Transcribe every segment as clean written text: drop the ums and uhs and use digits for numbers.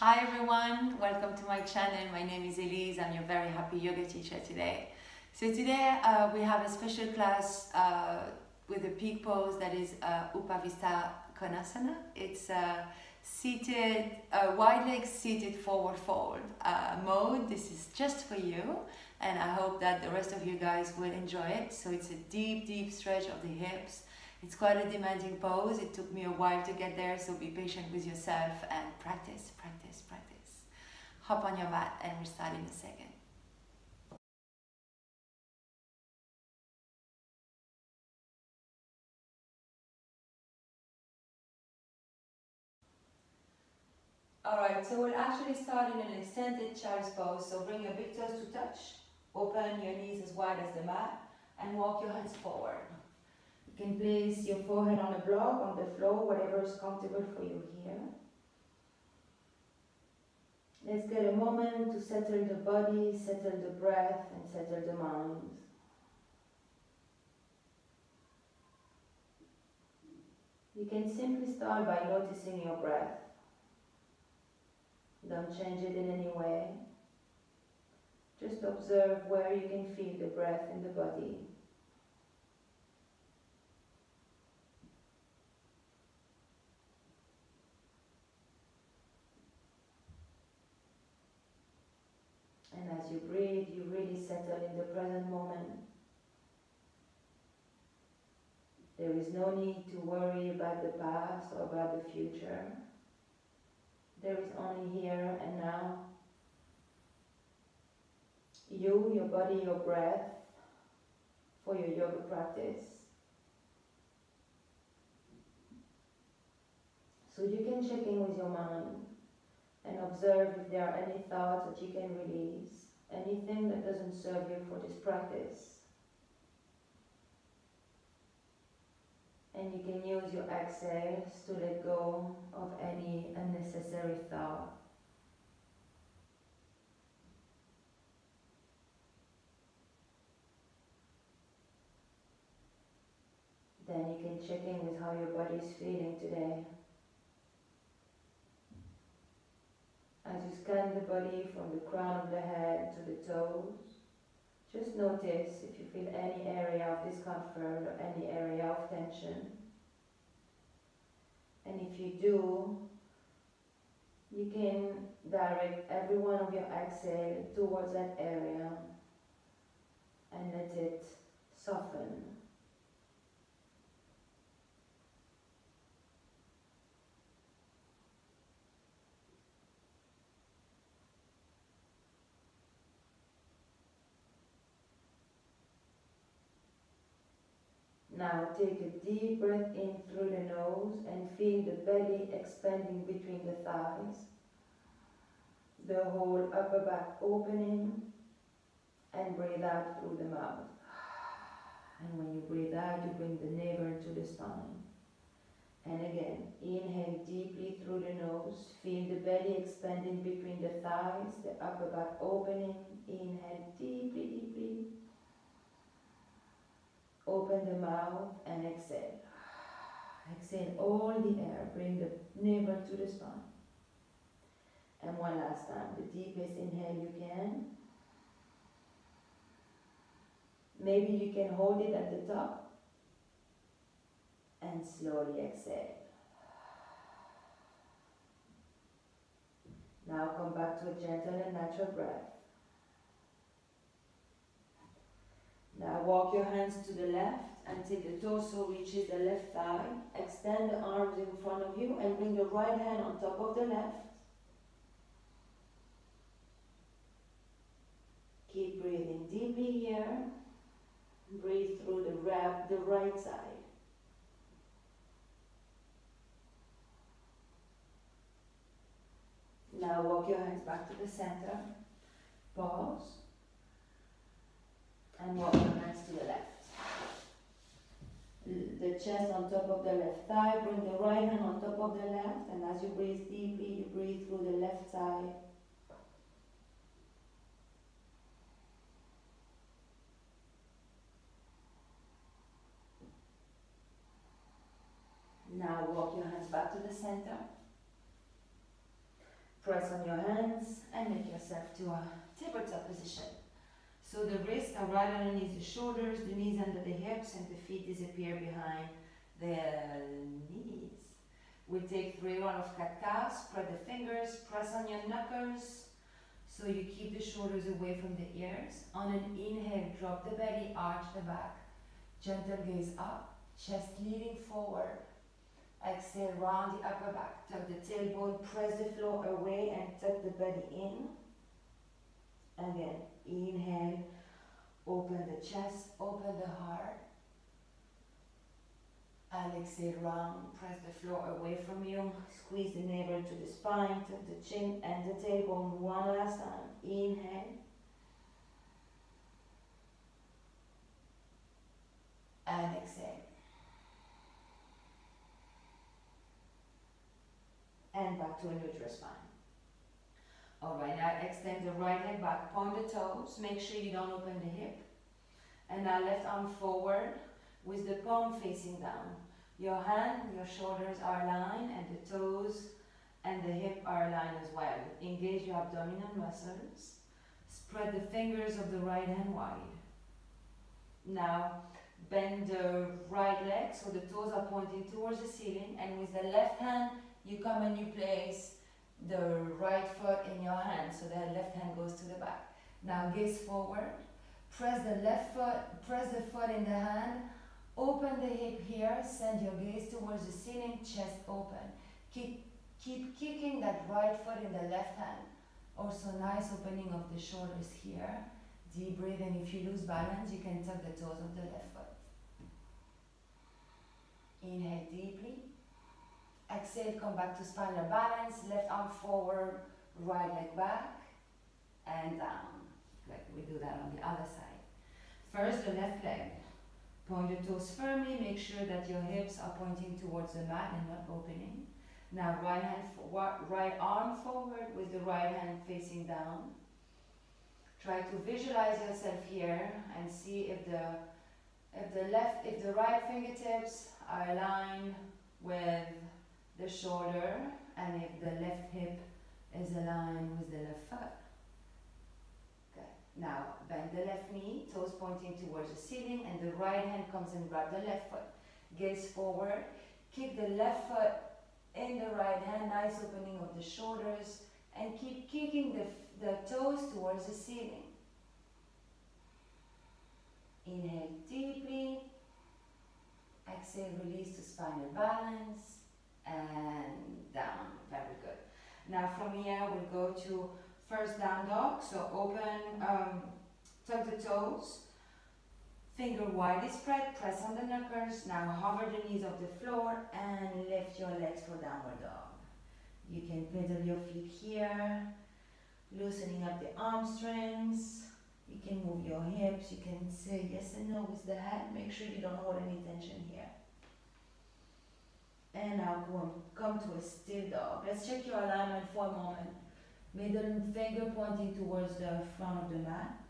Hi everyone, welcome to my channel. My name is Elise. I'm your very happy yoga teacher today. So today we have a special class with a peak pose that is Upavistha Konasana. It's seated, wide leg seated forward fold mode. This is just for you, and I hope that the rest of you guys will enjoy it. So it's a deep stretch of the hips. It's quite a demanding pose. It took me a while to get there, so be patient with yourself and practice. Hop on your mat and we'll start in a second. Alright, so we'll actually start in an extended child's pose. So bring your big toes to touch, open your knees as wide as the mat, and walk your hands forward. You can place your forehead on a block, on the floor, whatever is comfortable for you here. Let's get a moment to settle the body, settle the breath, and settle the mind. You can simply start by noticing your breath. Don't change it in any way. Just observe where you can feel the breath in the body. And as you breathe, you really settle in the present moment. There is no need to worry about the past or about the future. There is only here and now. You, your body, your breath for your yoga practice. So you can check in with your mind and observe if there are any thoughts that you can release, anything that doesn't serve you for this practice. And you can use your exhales to let go of any unnecessary thought. Then you can check in with how your body is feeling today. As you scan the body from the crown of the head to the toes, just notice if you feel any area of discomfort or any area of tension. And if you do, you can direct every one of your exhale towards that area and let it soften. Now take a deep breath in through the nose and feel the belly expanding between the thighs, the whole upper back opening, and breathe out through the mouth. And when you breathe out, you bring the navel to the spine. And again, inhale deeply through the nose, feel the belly expanding between the thighs, the upper back opening, inhale deeply. Open the mouth and exhale. Exhale all the air, bring the navel to the spine. And one last time, the deepest inhale you can. Maybe you can hold it at the top and slowly exhale. Now come back to a gentle and natural breath. Now walk your hands to the left until the torso reaches the left thigh. Extend the arms in front of you and bring the right hand on top of the left. Keep breathing deeply here. Breathe through the right side. Now walk your hands back to the center. Pause. And walk your hands to the left. The chest on top of the left thigh, bring the right hand on top of the left, and as you breathe deeply, you breathe through the left side. Now walk your hands back to the center. Press on your hands and make yourself to a tabletop position. So the wrists are right underneath the shoulders, the knees under the hips, and the feet disappear behind the knees. We take 3 rounds of cat-cow, spread the fingers, press on your knuckles, so you keep the shoulders away from the ears. On an inhale, drop the belly, arch the back. Gentle gaze up, chest leaning forward. Exhale, round the upper back. Tuck the tailbone, press the floor away and tuck the belly in. Again, inhale, open the chest, open the heart. And exhale, round, press the floor away from you. Squeeze the navel to the spine, tuck the chin and the tailbone one last time. Inhale. And exhale. And back to a neutral spine. Alright, now extend the right leg back, point the toes, make sure you don't open the hip. And now left arm forward with the palm facing down. Your hand, your shoulders are aligned and the toes and the hip are aligned as well. Engage your abdominal muscles. Spread the fingers of the right hand wide. Now bend the right leg so the toes are pointing towards the ceiling, and with the left hand you come and you place the right foot in your hand, so the left hand goes to the back. Now gaze forward, press the left foot, press the foot in the hand, open the hip here, send your gaze towards the ceiling, chest open. Keep kicking that right foot in the left hand. Also nice opening of the shoulders here. Deep breathing. If you lose balance, you can tuck the toes of the left foot. Inhale deeply. Exhale, come back to spinal balance. Left arm forward, right leg back, and down. Good. We do that on the other side. First, the left leg. Point the toes firmly. Make sure that your hips are pointing towards the mat and not opening. Now, right arm forward with the right hand facing down. Try to visualize yourself here and see if the right fingertips are aligned with the shoulder, and if the left hip is aligned with the left foot. Good. Now bend the left knee, toes pointing towards the ceiling, and the right hand comes and grab the left foot. Gaze forward, kick the left foot in the right hand, nice opening of the shoulders, and keep kicking the toes towards the ceiling. Inhale deeply, exhale, release to spinal balance, and down. Very good. Now from here we'll go to first down dog. So open, tuck the toes, finger widely spread, press on the knuckles. Now hover the knees off the floor and lift your legs for downward dog. You can pedal your feet here, loosening up the hamstrings. You can move your hips, you can say yes and no with the head. Make sure you don't hold any tension here. And now come to a still dog. Let's check your alignment for a moment. Middle finger pointing towards the front of the mat.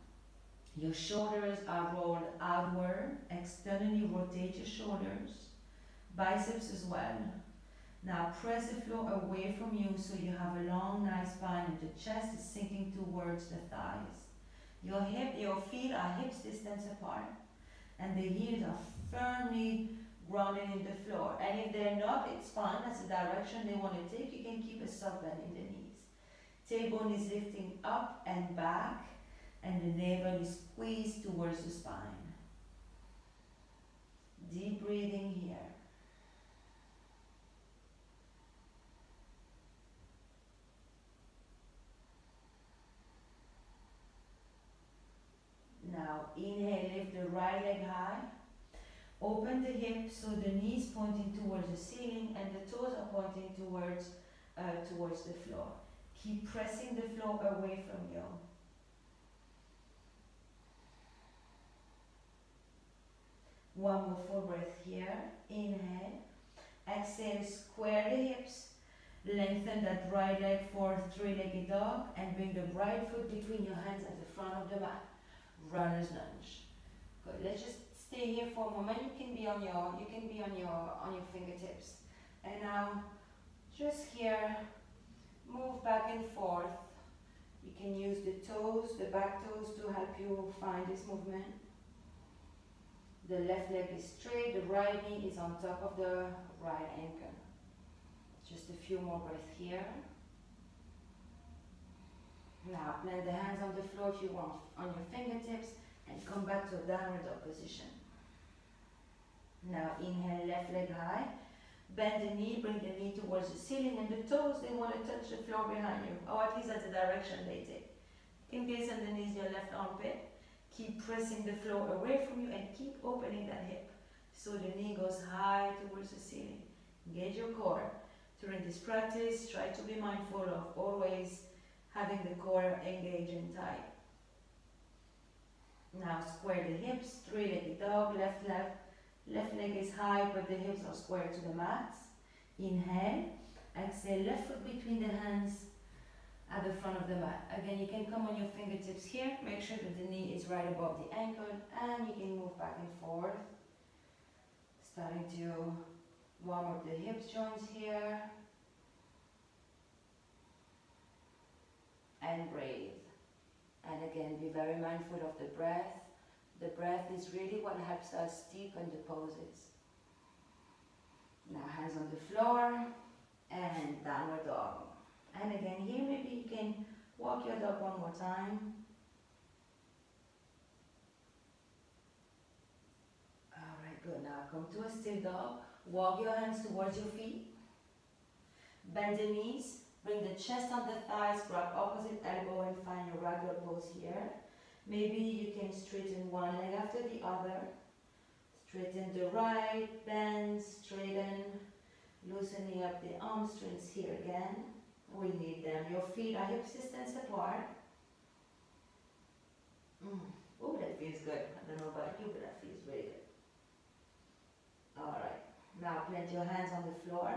Your shoulders are rolled outward. Externally rotate your shoulders. Biceps as well. Now press the floor away from you so you have a long, nice spine and the chest is sinking towards the thighs. Your feet are hips distance apart and the heels are firmly grounded in the floor. And if they're not, it's fine. That's the direction they want to take. You can keep a soft bend in the knees. Tailbone is lifting up and back, and the navel is squeezed towards the spine. Deep breathing here. Now inhale, lift the right leg high. Open the hips so the knees pointing towards the ceiling and the toes are pointing towards the floor. Keep pressing the floor away from you. One more full breath here. Inhale. Exhale, square the hips. Lengthen that right leg for three-legged dog and bring the right foot between your hands at the front of the mat. Runner's lunge. Good. Let's just stay here for a moment. You can be on your fingertips. And now just here Move back and forth. You can use the toes, the back toes, to help you find this movement. The left leg is straight, the right knee is on top of the right ankle. Just a few more breaths here. Now plant the hands on the floor if you want, on your fingertips, and come back to a downward dog position. Now inhale, left leg high. Bend the knee, bring the knee towards the ceiling, and the toes, they want to touch the floor behind you, or at least that's the direction they take. In case underneath your left armpit, keep pressing the floor away from you and keep opening that hip. So the knee goes high towards the ceiling. Engage your core. During this practice, try to be mindful of always having the core engaged and tight. Now square the hips, three-legged dog, left leg. Left leg is high, but the hips are square to the mat. Inhale, exhale, left foot between the hands at the front of the mat. Again, you can come on your fingertips here. Make sure that the knee is right above the ankle, and you can move back and forth. Starting to warm up the hip joints here. And breathe. And again, be very mindful of the breath. The breath is really what helps us deepen the poses. Now hands on the floor and downward dog. And again here, maybe you can walk your dog one more time. Alright, good. Now come to a still dog. Walk your hands towards your feet. Bend the knees. Bring the chest on the thighs. Grab opposite elbow and find your regular pose here. Maybe you can straighten one leg after the other. Straighten the right, bend, straighten, loosening up the hamstrings here again. We need them. Your feet are hip distance apart. Oh, that feels good. I don't know about you, but that feels very good. Alright, now plant your hands on the floor.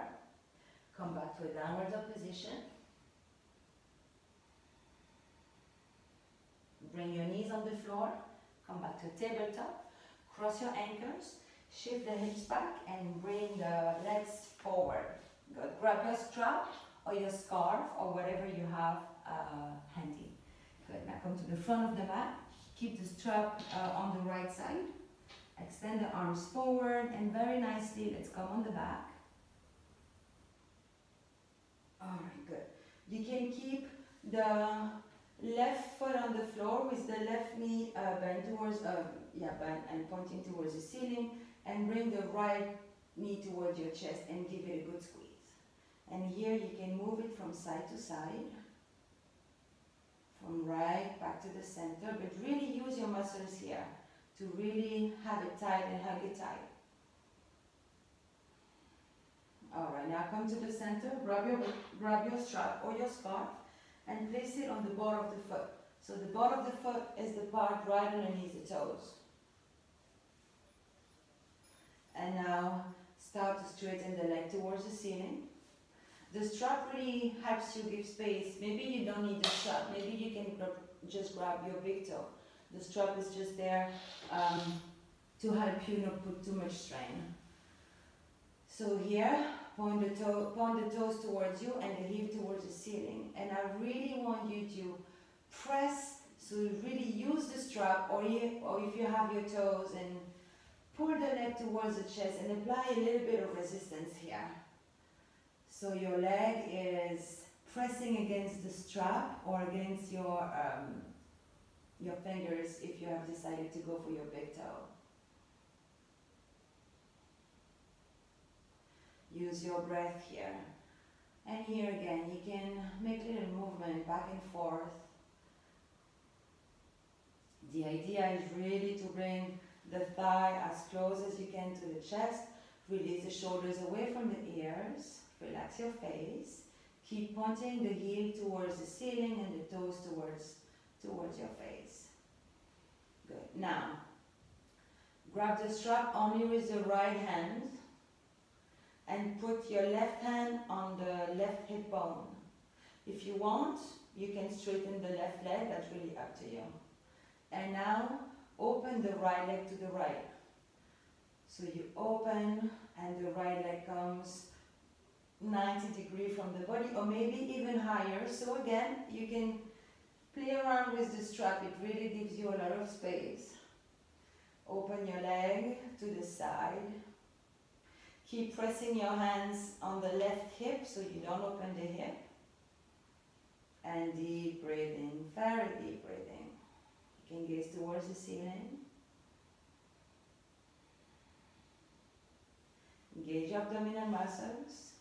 Come back to a downward dog position. Bring your knees on the floor, come back to tabletop, cross your ankles, shift the hips back and bring the legs forward. Good. Grab your strap or your scarf or whatever you have handy. Good. Now come to the front of the mat, keep the strap on the right side, extend the arms forward and very nicely, let's come on the back. Alright, good. You can keep the left foot on the floor with the left knee bent towards, bent and pointing towards the ceiling, and bring the right knee towards your chest and give it a good squeeze. And here you can move it from side to side, from right back to the center, but really use your muscles here to really have it tight and hug it tight. Alright, now come to the center, grab your strap or your scarf and place it on the ball of the foot. So the ball of the foot is the part right underneath the toes. And now start to straighten the leg towards the ceiling. The strap really helps you give space. Maybe you don't need the strap. Maybe you can just grab your big toe. The strap is just there to help you not put too much strain. So here, point the toes towards you and the heel towards the ceiling. And I really want you to press, so really use the strap, or if you have your toes, and pull the leg towards the chest and apply a little bit of resistance here. So your leg is pressing against the strap or against your fingers if you have decided to go for your big toe. Use your breath here. And here again, you can make a little movement back and forth. The idea is really to bring the thigh as close as you can to the chest. Release the shoulders away from the ears. Relax your face. Keep pointing the heel towards the ceiling and the toes towards your face. Good. Now, grab the strap only with the right hand and put your left hand on the left hip bone. If you want, you can straighten the left leg, that's really up to you. And now, open the right leg to the right. So you open and the right leg comes 90 degrees from the body, or maybe even higher. So again, you can play around with the strap. It really gives you a lot of space. Open your leg to the side. Keep pressing your hands on the left hip so you don't open the hip. And deep breathing, very deep breathing. You can gaze towards the ceiling. Engage abdominal muscles.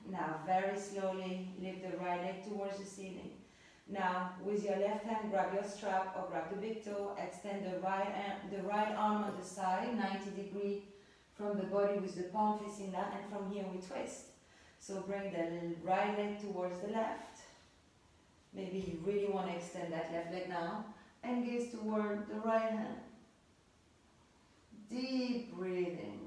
Now, very slowly, lift the right leg towards the ceiling. Now, with your left hand, grab your strap or grab the big toe. Extend the right arm on the side, 90 degrees from the body with the palm facing down. And from here, we twist. So bring the right leg towards the left. Maybe you really want to extend that left leg now. And gaze toward the right hand. Deep breathing.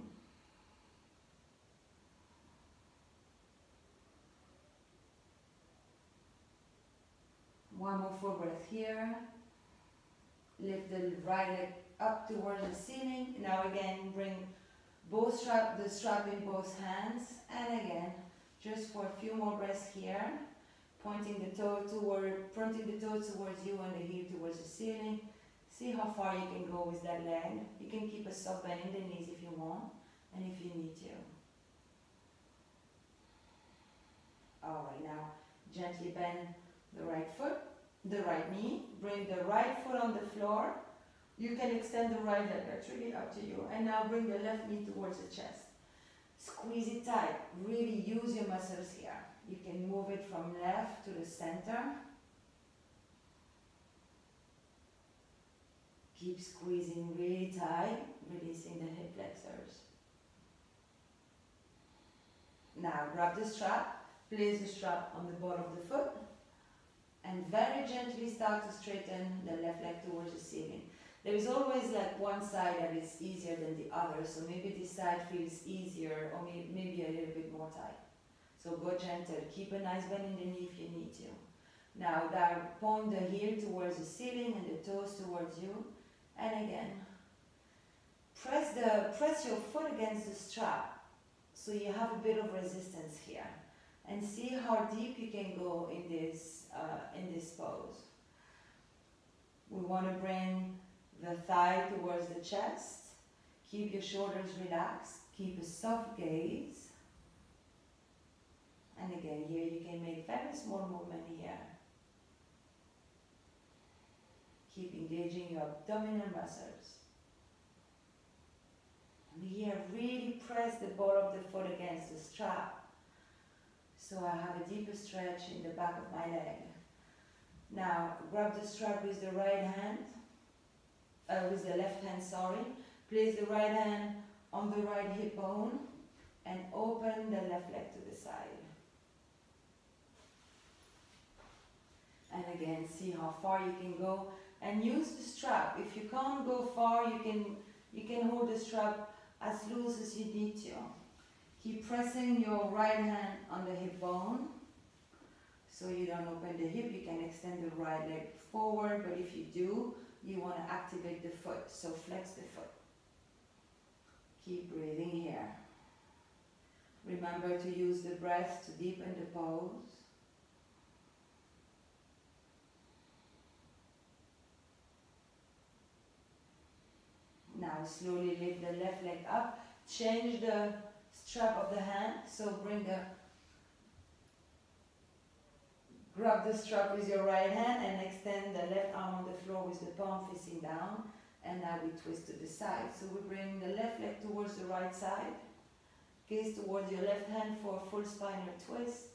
One more full breath here. Lift the right leg up towards the ceiling. Now again, bring the strap in both hands. And again, just for a few more breaths here. Pointing the toe towards you and the heel towards the ceiling. See how far you can go with that leg. You can keep a soft bend in the knees if you want, and if you need to. Alright, now gently bend the right foot, the right knee. Bring the right foot on the floor. You can extend the right leg, that's really up to you. And now bring the left knee towards the chest. Squeeze it tight. Really use your muscles here. You can move it from left to the center. Keep squeezing really tight, releasing the hip flexors. Now grab the strap, place the strap on the ball of the foot, and very gently start to straighten the left leg towards the ceiling. There is always like one side that is easier than the other, so maybe this side feels easier or maybe a little bit more tight. So go gentle, keep a nice bend in the knee if you need to. Now point the heel towards the ceiling and the toes towards you. And again, press your foot against the strap so you have a bit of resistance here. And see how deep you can go in this pose. We want to bring the thigh towards the chest. Keep your shoulders relaxed. Keep a soft gaze. And again, here you can make very small movement here. Keep engaging your abdominal muscles. And here, really press the ball of the foot against the strap. So I have a deeper stretch in the back of my leg. Now, grab the strap with the right hand, with the left hand, sorry. Place the right hand on the right hip bone and open the left leg to the side. And again, see how far you can go. And use the strap. If you can't go far, you can hold the strap as loose as you need to. Keep pressing your right hand on the hip bone. So you don't open the hip, you can extend the right leg forward, but if you do, you want to activate the foot. So flex the foot. Keep breathing here. Remember to use the breath to deepen the pose. Now slowly lift the left leg up. Change the strap of the hand. So grab the strap with your right hand and extend the left arm on the floor with the palm facing down. And now we twist to the side. So we bring the left leg towards the right side. Gaze towards your left hand for a full spinal twist.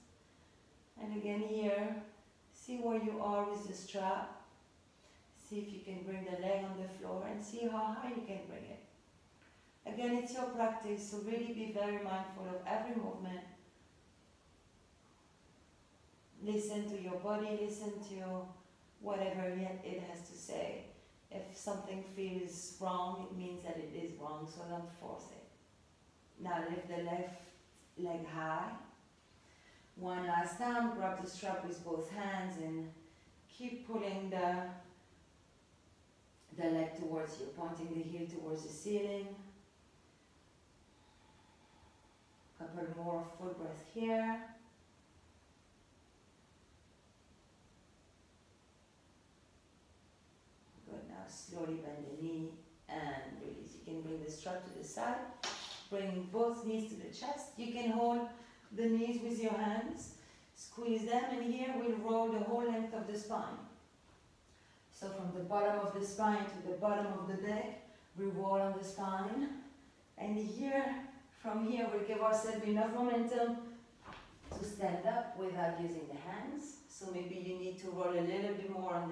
And again here, see where you are with the strap. See if you can bring the leg on the floor and see how high you can bring it. Again, it's your practice, so really be very mindful of every movement. Listen to your body, listen to whatever it has to say. If something feels wrong, it means that it is wrong, so don't force it. Now lift the left leg high. One last time, grab the strap with both hands and keep pulling the leg towards you, pointing the heel towards the ceiling. full breath here. Good, now slowly bend the knee and release. You can bring the strap to the side, bring both knees to the chest. You can hold the knees with your hands, squeeze them, and here we'll roll the whole length of the spine. So from the bottom of the spine to the bottom of the neck, we roll on the spine. And here, from here, we'll give ourselves enough momentum to stand up without using the hands. So maybe you need to roll a little bit more on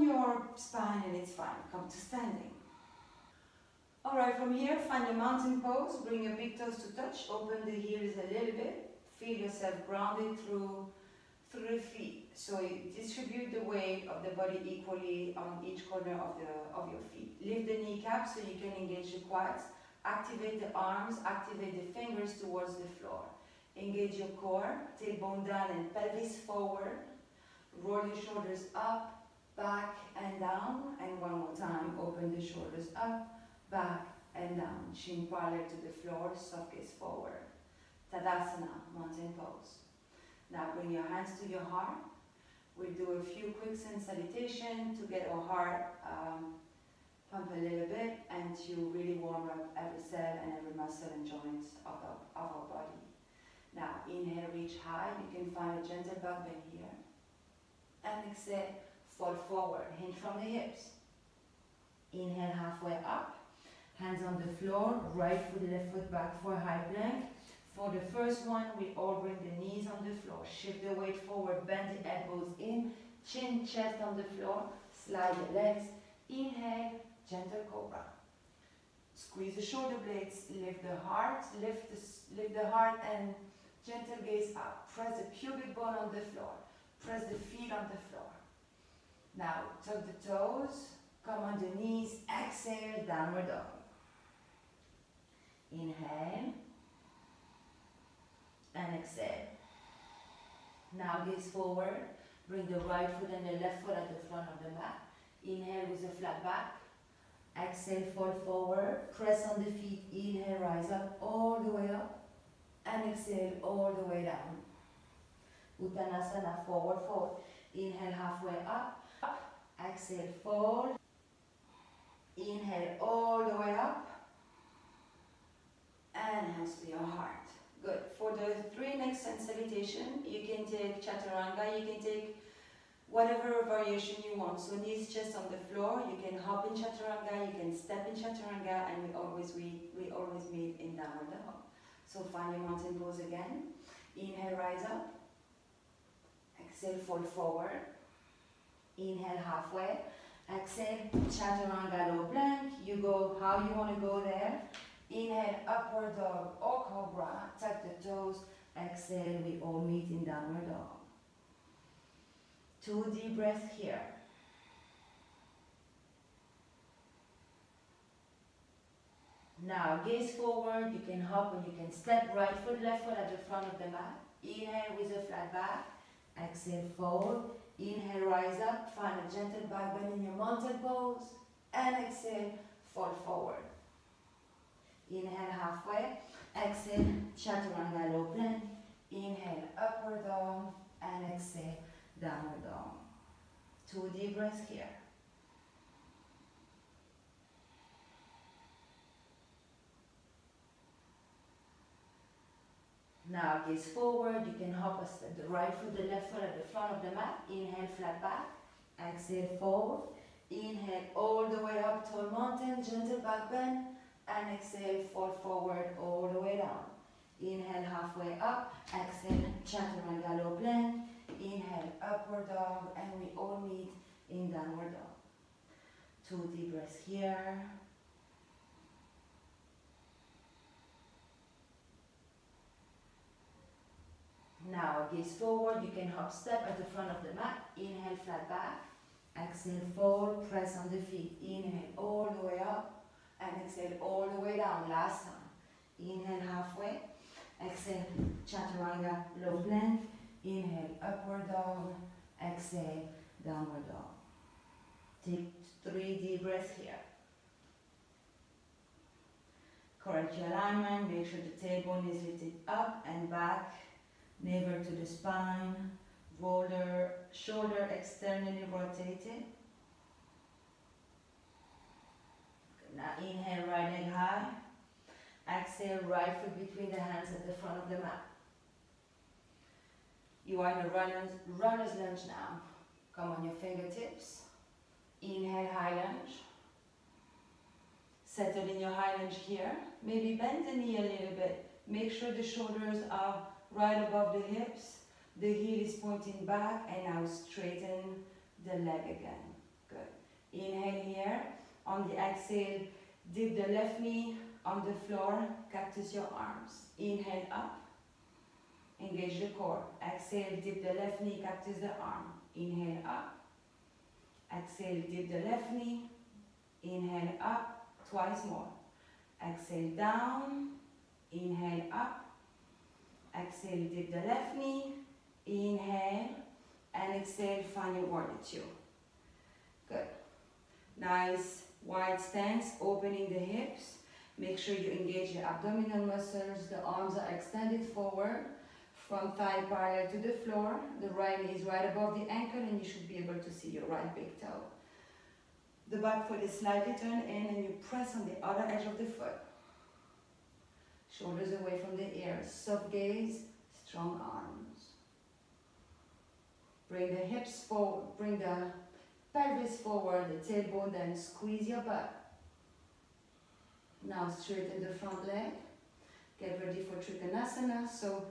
your spine, and it's fine. Come to standing. All right, from here, find a mountain pose. Bring your big toes to touch. Open the heels a little bit. Feel yourself grounded through the feet. So you distribute the weight of the body equally on each corner of your feet. Lift the kneecaps so you can engage the quads. Activate the arms, activate the fingers towards the floor. Engage your core, tailbone down and pelvis forward. Roll your shoulders up, back and down. And one more time, open the shoulders up, back and down. Chin parallel to the floor, soft gaze forward. Tadasana, mountain pose. Now bring your hands to your heart. We'll do a few quick sun salutation to get our heart pump a little bit and to really warm up every cell and every muscle and joints of our body. Now inhale, reach high. You can find a gentle back bend here. And exhale, fall forward, hinge from the hips. Inhale, halfway up. Hands on the floor, right foot, left foot back for a high plank. For the first one, we all bring the knees on the floor. Shift the weight forward, bend the elbows in, chin, chest on the floor, slide the legs. Inhale, gentle cobra. Squeeze the shoulder blades, lift the heart, lift the heart and gentle gaze up. Press the pubic bone on the floor. Press the feet on the floor. Now, tuck the toes, come on the knees, exhale, downward dog. Inhale. And exhale. Now gaze forward. Bring the right foot and the left foot at the front of the mat. Inhale with a flat back. Exhale, fall forward. Press on the feet. Inhale, rise up all the way up. And exhale all the way down. Uttanasana, forward fold. Inhale, halfway up. Exhale, fold. Inhale all the way up. And hands to your heart. Good. For the three next sun salutation, you can take chaturanga, you can take whatever variation you want. So knees, chest on the floor, you can hop in chaturanga, you can step in chaturanga, and we always meet in downward dog. So find your mountain pose again. Inhale, rise up. Exhale, fold forward. Inhale, halfway. Exhale, chaturanga, low plank. You go how you want to go there. Inhale, upward dog or cobra, tuck the toes. Exhale, we all meet in downward dog. 2 deep breaths here. Now gaze forward, you can hop and you can step right foot, left foot at the front of the mat. Inhale with a flat back. Exhale, fold. Inhale, rise up, find a gentle back bend in your mountain pose. And exhale, fall forward. Inhale, halfway. Exhale, chaturanga, low plank. Inhale, upward dog. And exhale, downward dog. 2 deep breaths here. Now gaze forward, you can hop the right foot, the left foot at the front of the mat. Inhale, flat back. Exhale, fold. Inhale, all the way up, tall mountain, gentle back bend. And exhale, fall forward, all the way down. Inhale, halfway up. Exhale, chaturanga, low plank. Inhale, upward dog, and we all meet in downward dog. 2 deep breaths here. Now gaze forward, you can hop step at the front of the mat. Inhale, flat back. Exhale, fold, press on the feet. Inhale, all the way up. And exhale, all the way down. Last time. Inhale, halfway. Exhale, chaturanga, low plank. Inhale, upward dog. Exhale, downward dog. Take 3 deep breaths here. Correct your alignment, make sure the tailbone is lifted up and back, navel to the spine, shoulder externally rotated. Now inhale, right leg high. Exhale, right foot between the hands at the front of the mat. You are in a runner's lunge now. Come on your fingertips. Inhale, high lunge. Settle in your high lunge here. Maybe bend the knee a little bit. Make sure the shoulders are right above the hips. The heel is pointing back, and now straighten the leg again. Good. Inhale here. On the exhale, dip the left knee on the floor, cactus your arms. Inhale up, engage the core. Exhale, dip the left knee, cactus the arm. Inhale up. Exhale, dip the left knee. Inhale up, twice more. Exhale down, inhale up. Exhale, dip the left knee. Inhale, and exhale, find your warrior two. Good. Nice wide stance, opening the hips. Make sure you engage your abdominal muscles. The arms are extended forward. Front thigh parallel to the floor. The right knee is right above the ankle, and you should be able to see your right big toe. The back foot is slightly turned in, and you press on the other edge of the foot. Shoulders away from the ears. Soft gaze, strong arms. Bring the hips forward, bring the pelvis forward, the tailbone, then squeeze your butt. Now straighten the front leg. Get ready for Trikonasana. So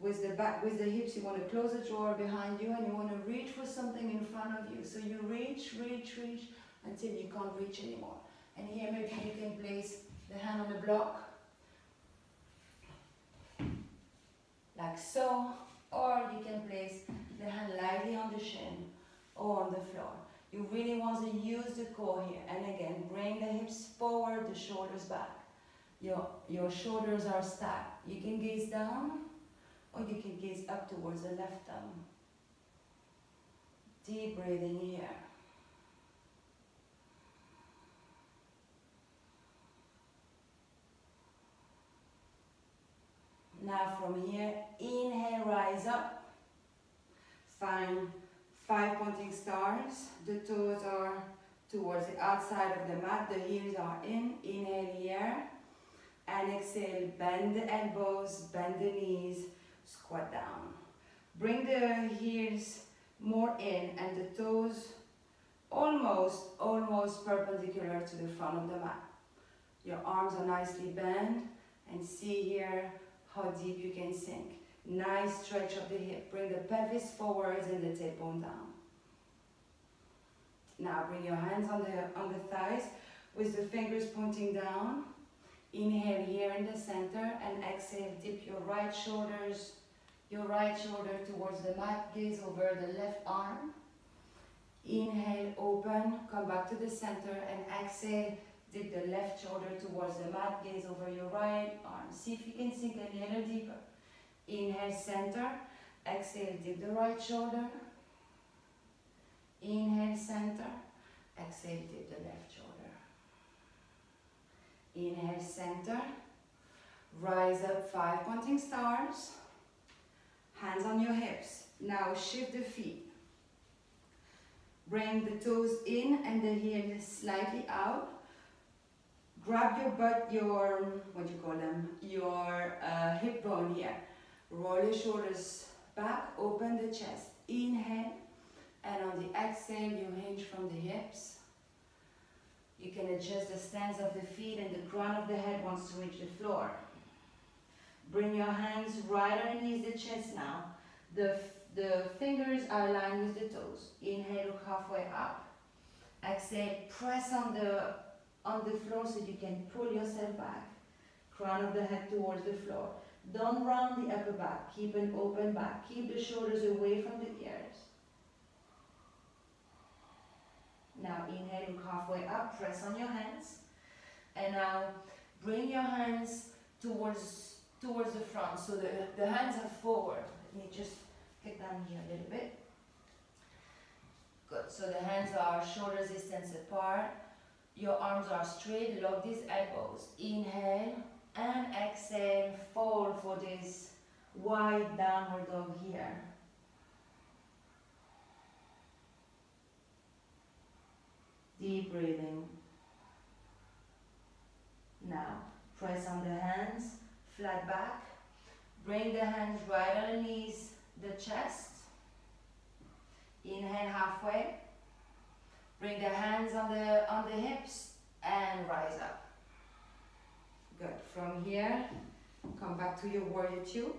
with the hips, you want to close the drawer behind you, and you want to reach for something in front of you. So you reach until you can't reach anymore. And here maybe you can place the hand on the block, like so, or you can place the hand lightly on the shin or on the floor. You really want to use the core here. And again, bring the hips forward, the shoulders back. Your shoulders are stacked. You can gaze down, or you can gaze up towards the left thumb. Deep breathing here. Now from here, inhale, rise up. Find 5 pointing stars. The toes are towards the outside of the mat. The heels are in. Inhale here. And exhale, bend the elbows, bend the knees, squat down. Bring the heels more in and the toes almost perpendicular to the front of the mat. Your arms are nicely bent, and see here how deep you can sink. Nice stretch of the hip. Bring the pelvis forwards and the tailbone down. Now bring your hands on the thighs with the fingers pointing down. Inhale here in the center, and exhale, dip your right shoulder towards the mat, gaze over the left arm. Inhale, open, come back to the center, and exhale, dip the left shoulder towards the mat, gaze over your right arm. See if you can sink a little deeper. Inhale, center, exhale, dip the right shoulder. Inhale, center, exhale, dip the left shoulder. Inhale, center, rise up, 5 pointing stars, hands on your hips. Now shift the feet. Bring the toes in and the heels slightly out. Grab your butt, your hip bone here. Roll your shoulders back, open the chest. Inhale, and on the exhale, you hinge from the hips. You can adjust the stance of the feet, and the crown of the head wants to reach the floor. Bring your hands right underneath the chest now. The fingers are aligned with the toes. Inhale, look halfway up. Exhale, press on the floor so you can pull yourself back. Crown of the head towards the floor. Don't round the upper back. Keep an open back. Keep the shoulders away from the ears. Now inhale, look halfway up, press on your hands. And now bring your hands towards the front. So the hands are forward. Let me just get down here a little bit. Good, so the hands are shoulder distance apart. Your arms are straight, lock these elbows. Inhale, and exhale, fold for this wide downward dog here. Deep breathing. Now, press on the hands, flat back. Bring the hands right on the knees, the chest. Inhale halfway. Bring the hands on the hips and rise up. Good. From here, come back to your warrior two.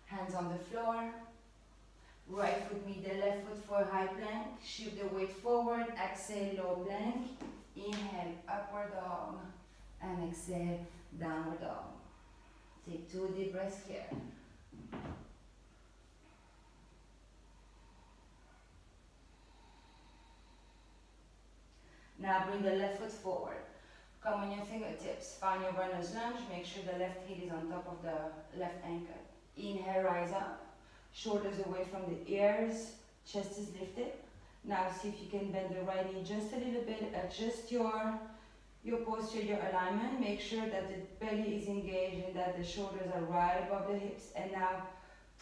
Hands on the floor. Right foot meet the left foot for high plank. Shift the weight forward. Exhale, low plank. Inhale, upward dog. And exhale, downward dog. Take 2 deep breaths here. Now bring the left foot forward. Come on your fingertips. Find your runner's lunge. Make sure the left heel is on top of the left ankle. Inhale, rise up. Shoulders away from the ears. Chest is lifted. Now see if you can bend the right knee just a little bit. Adjust your posture, your alignment. Make sure that the belly is engaged and that the shoulders are right above the hips. And now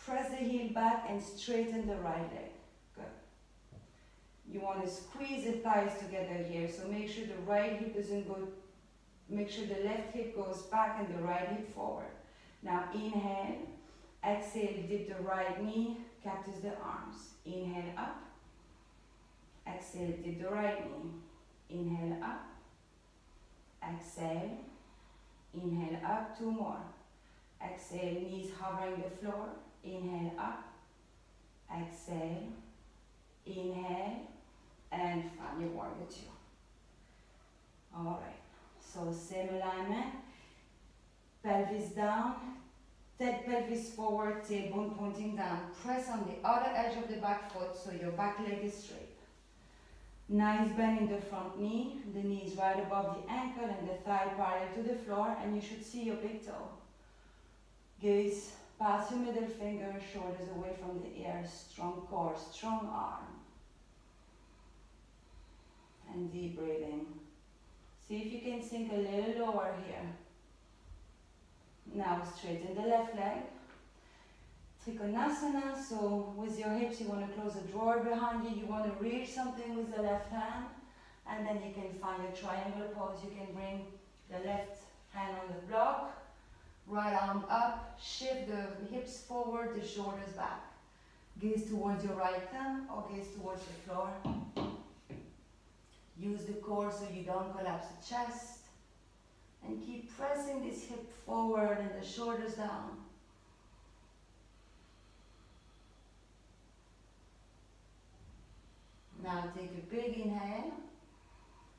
press the heel back and straighten the right leg. Good. You want to squeeze the thighs together here. So make sure the right hip doesn't go, make sure the left hip goes back and the right hip forward. Now inhale, exhale, dip the right knee, cactus the arms. Inhale up, exhale, dip the right knee. Inhale up, exhale, inhale up, 2 more. Exhale, knees hovering the floor. Inhale up, exhale, inhale, and find your warrior two. All right, so same alignment, pelvis down, pelvis forward, tailbone pointing down. Press on the other edge of the back foot so your back leg is straight. Nice bend in the front knee, the knee is right above the ankle and the thigh parallel to the floor, and you should see your big toe. Gaze past your middle finger, shoulders away from the ears, strong core, strong arm. And deep breathing. See if you can sink a little lower here. Now straighten the left leg. Konasana, so with your hips you want to close a drawer behind you, you want to reach something with the left hand, and then you can find your triangle pose. You can bring the left hand on the block, right arm up, shift the hips forward, the shoulders back. Gaze towards your right thumb or gaze towards the floor. Use the core so you don't collapse the chest, and keep pressing this hip forward and the shoulders down. Now take a big inhale,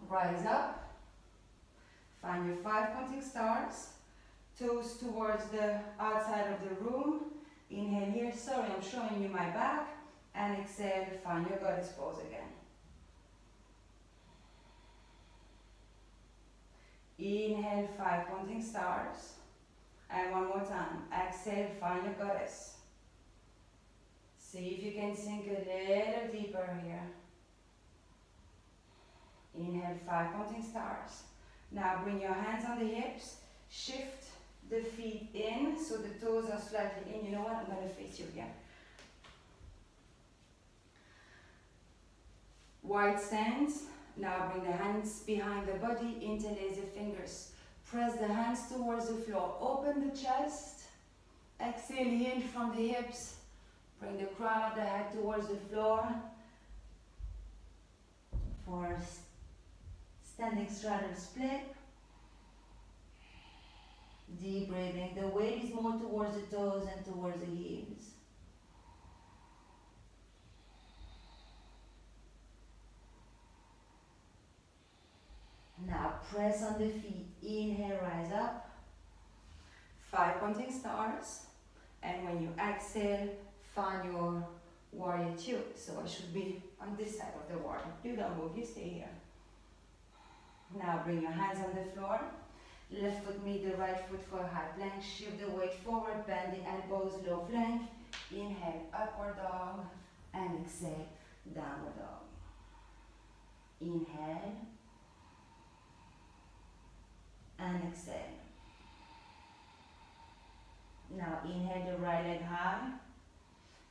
rise up, find your 5 pointing stars, toes towards the outside of the room. Inhale here, sorry I'm showing you my back, and exhale, find your goddess pose again. Inhale, 5 pointing stars, and one more time, exhale, find your goddess. See if you can sink a little deeper here. Inhale, 5 pointing stars. Now bring your hands on the hips, shift the feet in so the toes are slightly in. You know what, I'm going to face you here. Wide stance. Now bring the hands behind the body, interlace the fingers. Press the hands towards the floor. Open the chest. Exhale, hinge from the hips. Bring the crown of the head towards the floor. For standing straddle split. Deep breathing. The weight is more towards the toes and towards the heels. Now press on the feet. Inhale, rise up. 5 pointing stars. And when you exhale, find your warrior two. So I should be on this side of the warrior. You don't move, you stay here. Now bring your hands on the floor. Left foot meet the right foot for a high plank. Shift the weight forward, bend the elbows, low plank. Inhale, upward dog. And exhale, downward dog. Inhale. exhale. Now inhale the right leg high.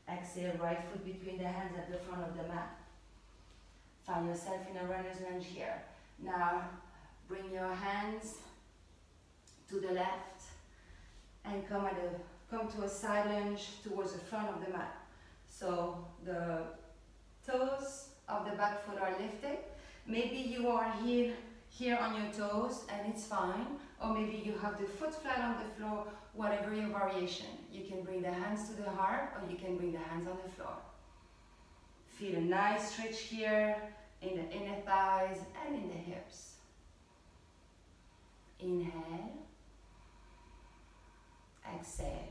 Exhale, right foot between the hands at the front of the mat. Find yourself in a runner's lunge here. Now bring your hands to the left and come to a side lunge towards the front of the mat. So the toes of the back foot are lifted. Maybe you are here on your toes and it's fine, or maybe you have the foot flat on the floor, whatever your variation. You can bring the hands to the heart or you can bring the hands on the floor. Feel a nice stretch here in the inner thighs and in the hips. Inhale, exhale.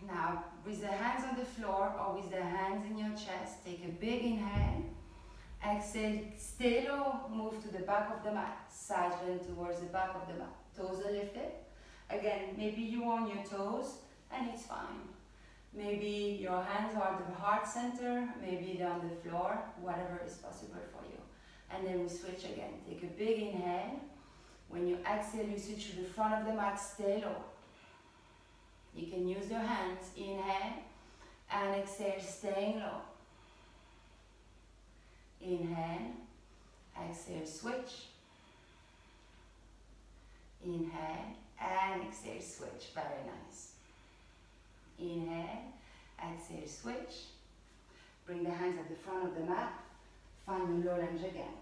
Now with the hands on the floor or with the hands in your chest, take a big inhale. Exhale, stay low, move to the back of the mat, side bend towards the back of the mat. Toes are lifted. Again, maybe you are on your toes and it's fine. Maybe your hands are at the heart center, maybe they're on the floor, whatever is possible for you. And then we switch again. Take a big inhale. When you exhale, you switch to the front of the mat, stay low. You can use your hands, inhale and exhale, staying low. Inhale, exhale, switch. Inhale and exhale, switch. Very nice. Inhale, exhale, switch. Bring the hands at the front of the mat. Find the low lunge again.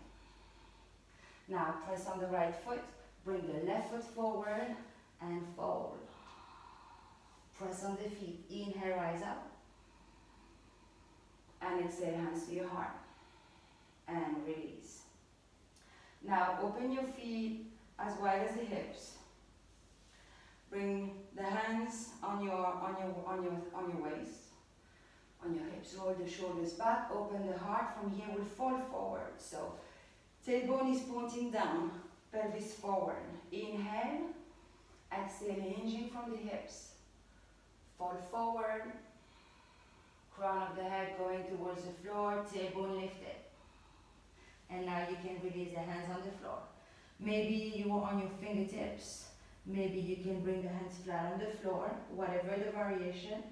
Now press on the right foot. Bring the left foot forward and fold. Press on the feet. Inhale, rise up. And exhale, hands to your heart. And release. Now open your feet as wide as the hips. Bring the hands on your waist, on your hips. Roll the shoulders back. Open the heart. From here we'll fall forward. So tailbone is pointing down, pelvis forward. Inhale, exhale, hinging from the hips. Fall forward. Crown of the head going towards the floor. Tailbone lifted. And now you can release the hands on the floor. Maybe you are on your fingertips. Maybe you can bring the hands flat on the floor, whatever the variation.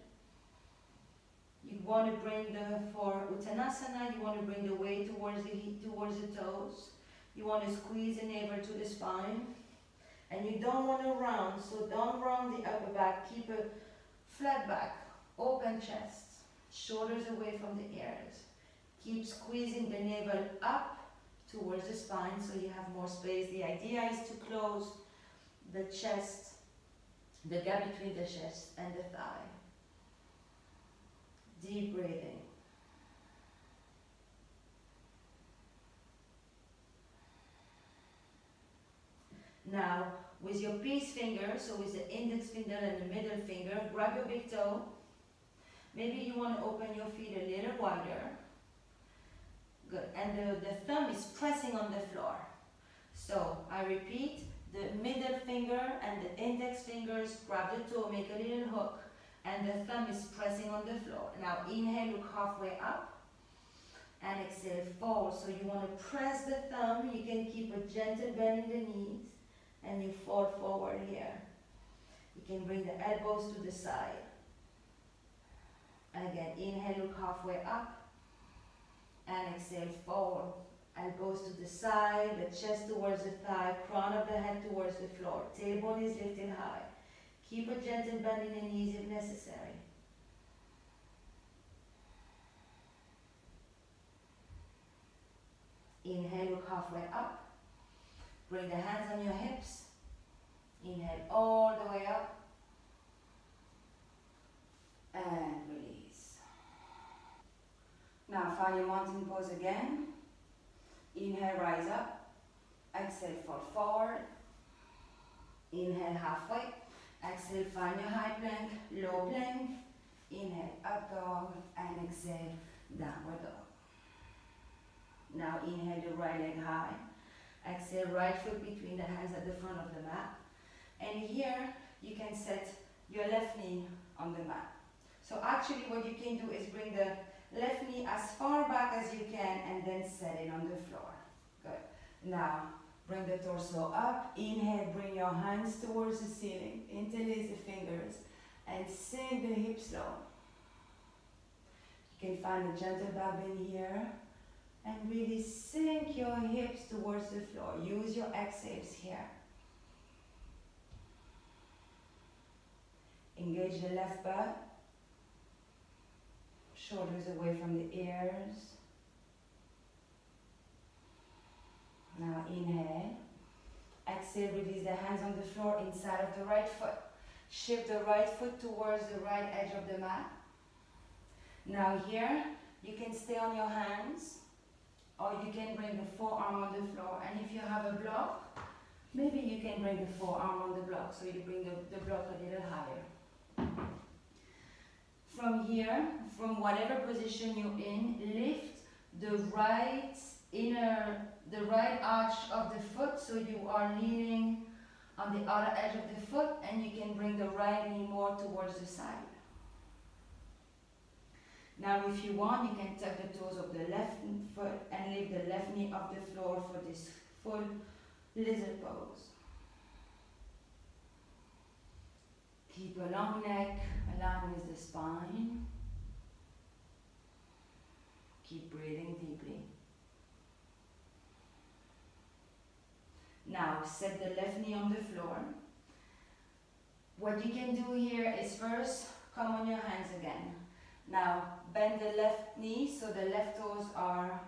You want to bring for Uttanasana, you want to bring the weight towards the toes. You want to squeeze the navel to the spine. And you don't want to round, so don't round the upper back. Keep a flat back, open chest, shoulders away from the ears. Keep squeezing the navel up towards the spine so you have more space. The idea is to close the chest, the gap between the chest and the thigh. Deep breathing. Now, with your peace finger, so with the index finger and the middle finger, grab your big toe. Maybe you want to open your feet a little wider. Good, and the thumb is pressing on the floor. So, I repeat, the middle finger and the index fingers grab the toe, make a little hook, and the thumb is pressing on the floor. Now, inhale, look halfway up, and exhale, fold. So you want to press the thumb, you can keep a gentle bend in the knees, and you fall forward here. You can bring the elbows to the side. And again, inhale, look halfway up, and exhale, fold. Elbows to the side, the chest towards the thigh, crown of the head towards the floor. Tailbone is lifted high. Keep a gentle bend in the knees if necessary. Inhale, look halfway up. Bring the hands on your hips. Inhale all the way up. And release. Now find your mountain pose again. Inhale, rise up. Exhale, fall forward. Inhale, halfway. Exhale, find your high plank, low plank. Inhale, up dog, and exhale, downward dog. Now inhale the right leg high. Exhale, right foot between the hands at the front of the mat. And here, you can set your left knee on the mat. So actually what you can do is bring the left knee as far back as you can and then set it on the floor. Good. Now, Bring the torso up. Inhale, bring your hands towards the ceiling. Interlace the fingers and sink the hips low. You can find a gentle back bend here and really sink your hips towards the floor. Use your exhales here. Engage the left butt. Shoulders away from the ears. Now inhale. Exhale, release the hands on the floor inside of the right foot. Shift the right foot towards the right edge of the mat. Now here, you can stay on your hands, or you can bring the forearm on the floor. And if you have a block, maybe you can bring the forearm on the block, so you bring the block a little higher. From here, from whatever position you're in, lift the right arch of the foot, so you are leaning on the outer edge of the foot, and you can bring the right knee more towards the side. Now if you want, you can tuck the toes of the left foot and lift the left knee off the floor for this full lizard pose. Keep a long neck aligned with the spine. Keep breathing deeply. Now set the left knee on the floor. What you can do here is first come on your hands again. Now bend the left knee so the left toes are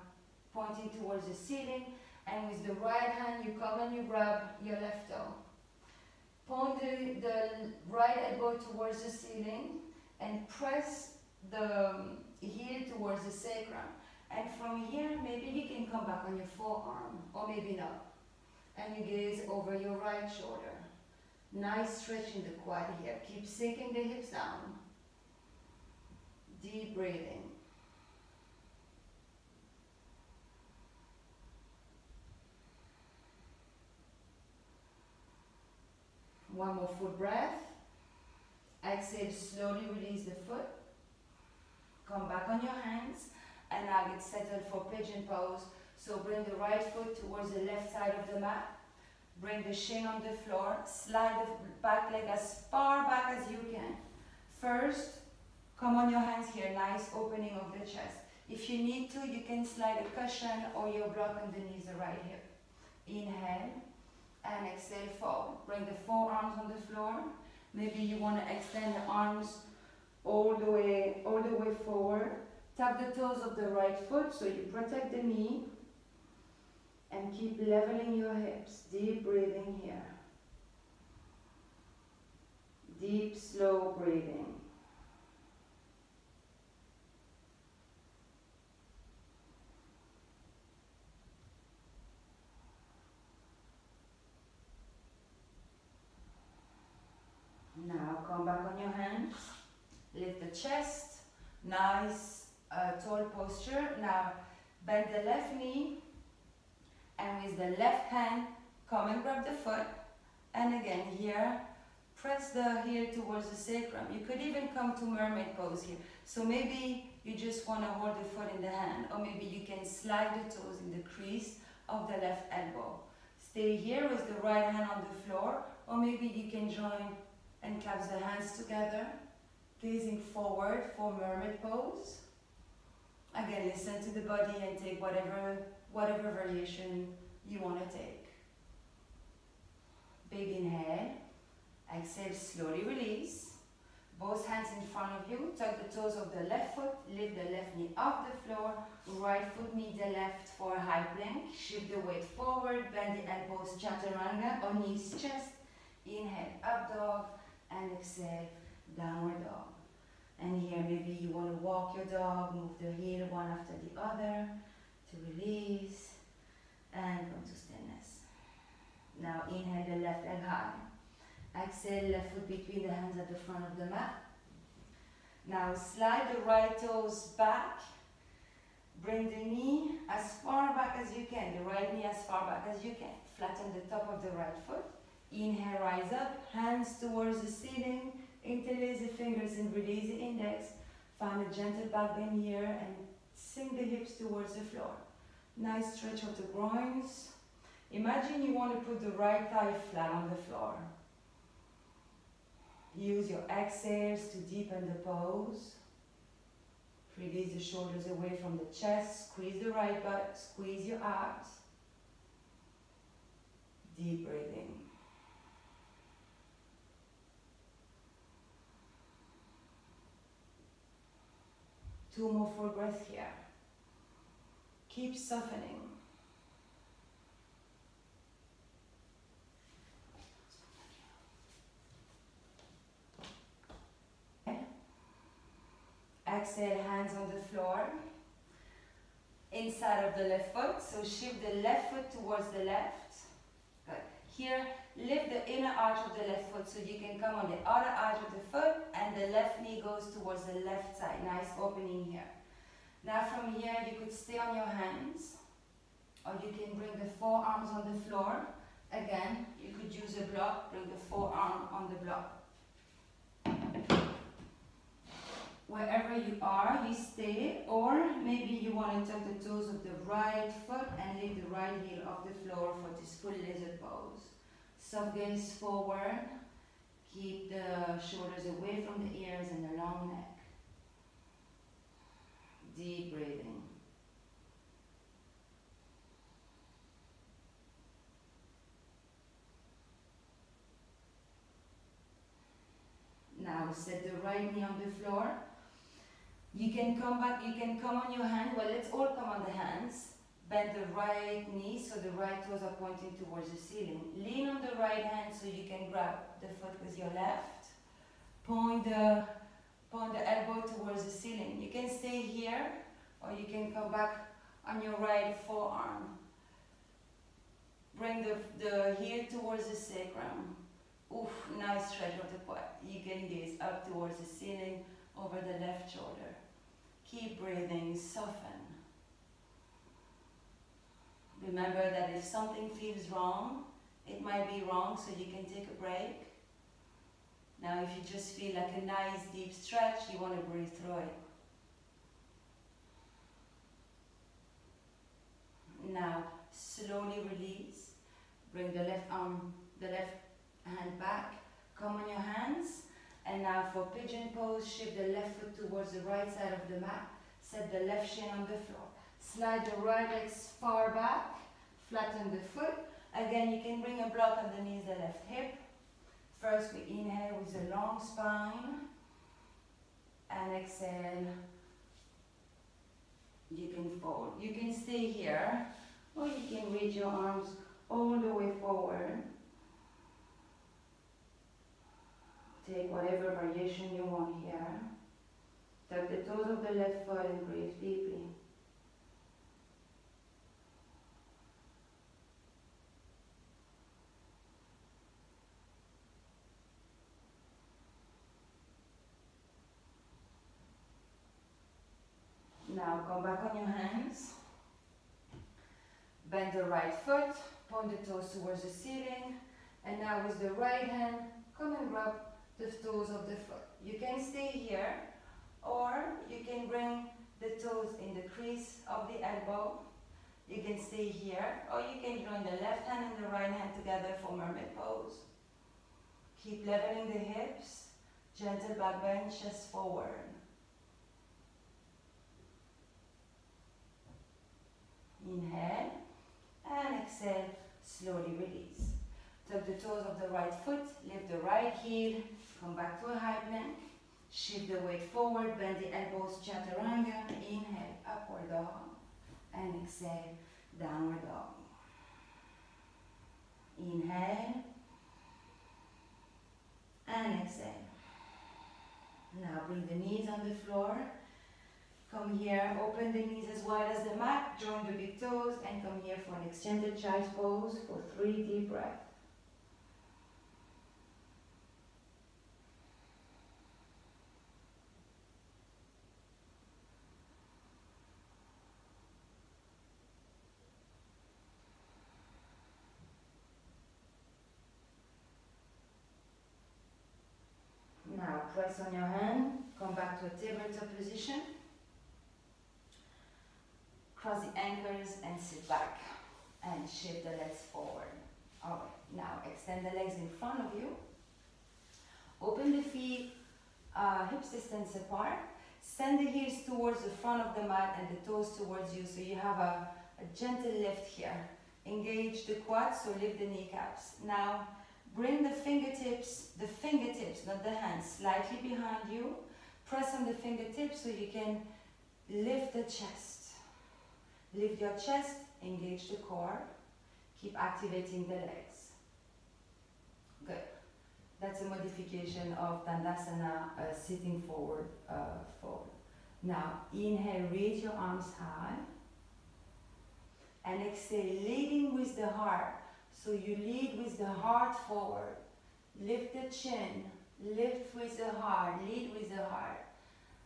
pointing towards the ceiling, and with the right hand you come and you grab your left toe. Point the right elbow towards the ceiling and press the heel towards the sacrum. And from here, maybe you can come back on your forearm, or maybe not. And you gaze over your right shoulder. Nice stretch in the quad here. Keep sinking the hips down. Deep breathing. One more full breath. Exhale, slowly release the foot. Come back on your hands, and now get settled for Pigeon Pose. So bring the right foot towards the left side of the mat. Bring the shin on the floor. Slide the back leg as far back as you can. First, come on your hands here. Nice opening of the chest. If you need to, you can slide a cushion or your block underneath the right hip. Inhale and exhale, fold. Bring the forearms on the floor. Maybe you want to extend the arms all the way forward. Tap the toes of the right foot so you protect the knee. And keep leveling your hips. Deep breathing here. Deep, slow breathing. Now come back on your hands. Lift the chest. Nice tall posture. Now bend the left knee. And with the left hand, come and grab the foot. And again here, press the heel towards the sacrum. You could even come to Mermaid Pose here. So maybe you just want to hold the foot in the hand, or maybe you can slide the toes in the crease of the left elbow. Stay here with the right hand on the floor, or maybe you can join and clasp the hands together, gazing forward for Mermaid Pose. Again, listen to the body and take whatever variation you want to take. Big inhale. Exhale, slowly release. Both hands in front of you. Tuck the toes of the left foot. Lift the left knee off the floor. Right foot meet the left for a high plank. Shift the weight forward. Bend the elbows, chaturanga, or knees, chest. Inhale, up dog. And exhale, downward dog. And here maybe you want to walk your dog. Move the heel one after the other to release. And come to stillness. Now inhale the left leg high. Exhale, left foot between the hands at the front of the mat. Now slide the right toes back. Bring the knee as far back as you can. The right knee as far back as you can. Flatten the top of the right foot. Inhale, rise up. Hands towards the ceiling. Interlace the fingers and release the index. Find a gentle back bend here and sink the hips towards the floor. Nice stretch of the groins. Imagine you want to put the right thigh flat on the floor. Use your exhales to deepen the pose. Release the shoulders away from the chest. Squeeze the right butt. Squeeze your abs. Deep breathing. Two more full breaths here. Keep softening. Exhale, hands on the floor. Inside of the left foot, so shift the left foot towards the left. Good. Here, lift the inner arch of the left foot so you can come on the outer arch of the foot and the left knee goes towards the left side. Nice opening here. Now from here, you could stay on your hands or you can bring the forearms on the floor. Again, you could use a block, bring the forearm on the block. Wherever you are, you stay, or maybe you want to tuck the toes of the right foot and lift the right heel off the floor for this full lizard pose. Soft gaze forward, keep the shoulders away from the ears and the long neck. Deep breathing. Now set the right knee on the floor. You can come back, you can come on your hand. Well, let's all come on the hands. Bend the right knee so the right toes are pointing towards the ceiling. Lean on the right hand so you can grab the foot with your left. Point the elbow towards the ceiling. You can stay here or you can come back on your right forearm. Bring the heel towards the sacrum. Oof, nice stretch of the quad. You can gaze up towards the ceiling over the left shoulder. Keep breathing, soften. Remember that if something feels wrong, it might be wrong, so you can take a break. Now if you just feel like a nice deep stretch, you want to breathe through it. Now slowly release. Bring the left arm, the left hand back. Come on your hands. And now for Pigeon Pose, shift the left foot towards the right side of the mat. Set the left shin on the floor. Slide the right legs far back. Flatten the foot. Again, you can bring a block underneath the left hip. First, we inhale with a long spine. And exhale. You can fold. You can stay here. Or you can reach your arms all the way forward. Take whatever variation you want here. Tuck the toes of the left foot and breathe deeply. Now come back on your hands. Bend the right foot, point the toes towards the ceiling, and now with the right hand, come and grab the toes of the foot. You can stay here, or you can bring the toes in the crease of the elbow. You can stay here, or you can join the left hand and the right hand together for Mermaid Pose. Keep leveling the hips, gentle back bend, chest forward. Inhale, and exhale, slowly release. Tuck the toes of the right foot, lift the right heel, come back to a high plank, shift the weight forward, bend the elbows, chaturanga, inhale, upward dog, and exhale, downward dog. Inhale, and exhale. Now bring the knees on the floor. Come here, open the knees as wide as the mat, join the big toes, and come here for an extended child's pose for 3 deep breaths. Now press on your hand, come back to a tabletop position. Cross the ankles and sit back. and shift the legs forward. Alright, now extend the legs in front of you. Open the feet hips distance apart. Send the heels towards the front of the mat and the toes towards you, so you have a gentle lift here. Engage the quads, so lift the kneecaps. Now bring the fingertips, not the hands, slightly behind you. Press on the fingertips so you can lift the chest. Lift your chest, engage the core. Keep activating the legs. Good. That's a modification of Dandasana, sitting forward fold. Now, inhale, raise your arms high. And exhale, leading with the heart. So you lead with the heart forward. Lift the chin, lift with the heart, lead with the heart.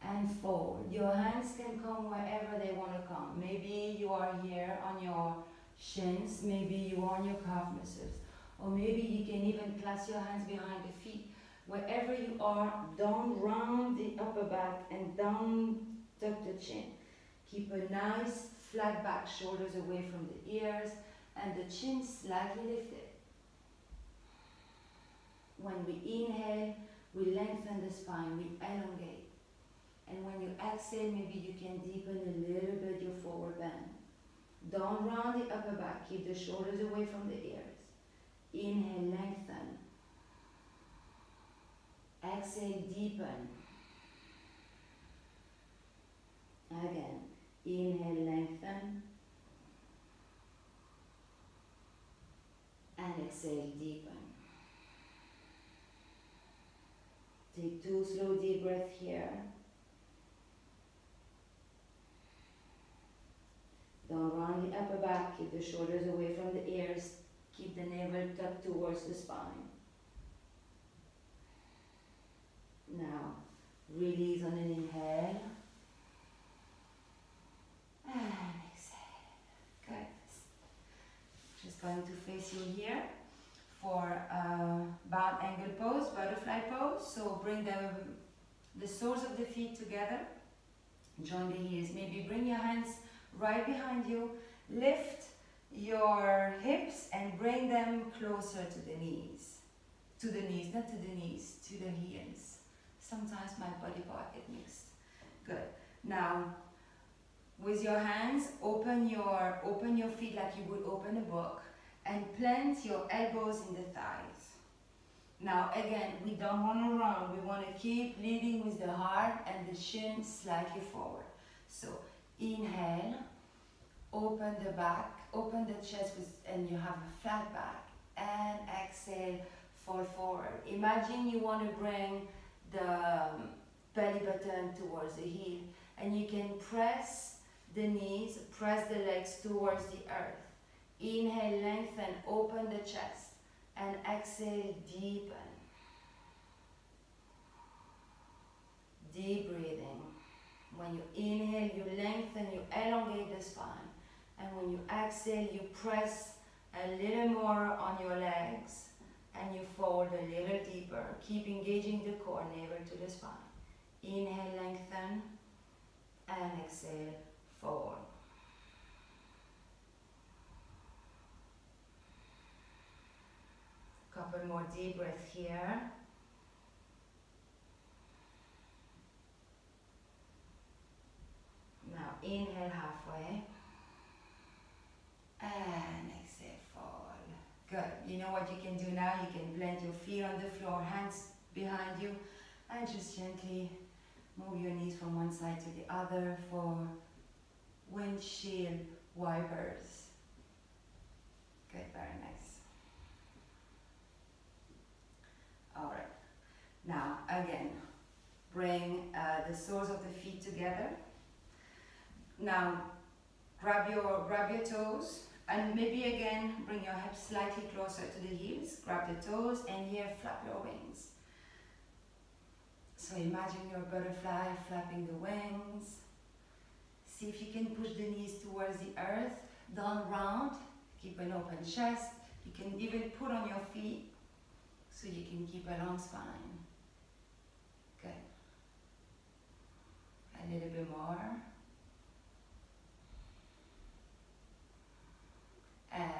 And fold. Your hands can come wherever they want to come. Maybe you are here on your shins, maybe you are on your calf muscles. Or maybe you can even clasp your hands behind the feet. Wherever you are, down round the upper back and down tuck the chin. Keep a nice flat back, shoulders away from the ears, and the chin slightly lifted. When we inhale, we lengthen the spine, we elongate. And when you exhale, maybe you can deepen a little bit your forward bend. Down round the upper back, keep the shoulders away from the ears. Inhale, lengthen. Exhale, deepen. Again, inhale, lengthen. And exhale, deepen. Take 2 slow deep breaths here. Down round the upper back, keep the shoulders away from the ears. Keep the navel tucked towards the spine. Now, release on an inhale. And exhale. Good. Just going to face you here for bound angle pose, butterfly pose. So bring the soles of the feet together. Join the heels. Maybe bring your hands right behind you. Lift your hips and bring them closer to the knees. To the knees, not to the knees, to the heels. Sometimes my body part get mixed. Good. Now, with your hands, open your feet like you would open a book and plant your elbows in the thighs. Now again, we don't want to run. We want to keep leading with the heart and the chin slightly forward. So inhale, open the back, open the chest and you have a flat back. And exhale, fall forward. Imagine you want to bring the belly button towards the heel, and you can press the knees, press the legs towards the earth. Inhale, lengthen, open the chest, and exhale, deepen. Deep breathing. When you inhale, you lengthen, you elongate the spine, and when you exhale, you press a little more on your legs, and you fold a little deeper. Keep engaging the core, navel to the spine. Inhale, lengthen, and exhale, fold. Couple more deep breaths here. Now inhale halfway, and exhale, fold. Good. You know what you can do now? You can plant your feet on the floor, hands behind you, and just gently move your knees from one side to the other for windshield wipers. Good, very nice. All right. Now, again, bring the soles of the feet together. Now, grab your toes, and maybe again, bring your hips slightly closer to the heels. Grab the toes, and here, flap your wings. So imagine your butterfly flapping the wings. See if you can push the knees towards the earth, down round, keep an open chest. You can even put on your feet so you can keep a long spine. Good. A little bit more. And